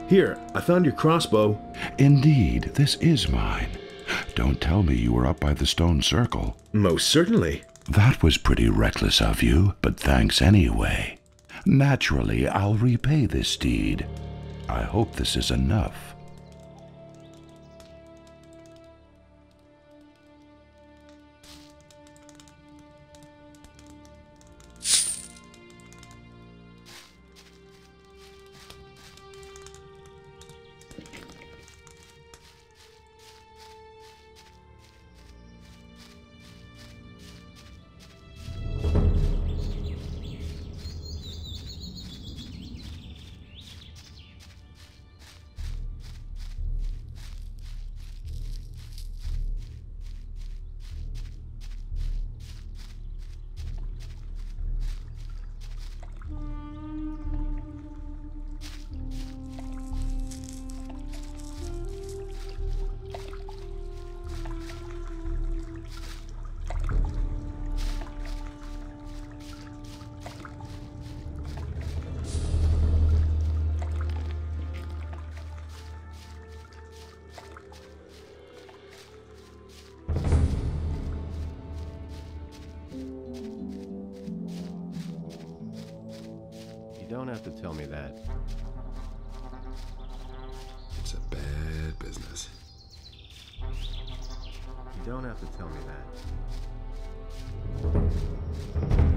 Speaker 5: Here, I found your crossbow.
Speaker 10: Indeed, this is mine. Don't tell me you were up by the stone circle.
Speaker 5: Most certainly.
Speaker 10: That was pretty reckless of you, but thanks anyway. Naturally, I'll repay this deed. I hope this is enough.
Speaker 21: You don't have to tell me that.
Speaker 2: It's a bad business.
Speaker 21: You don't have to tell me that.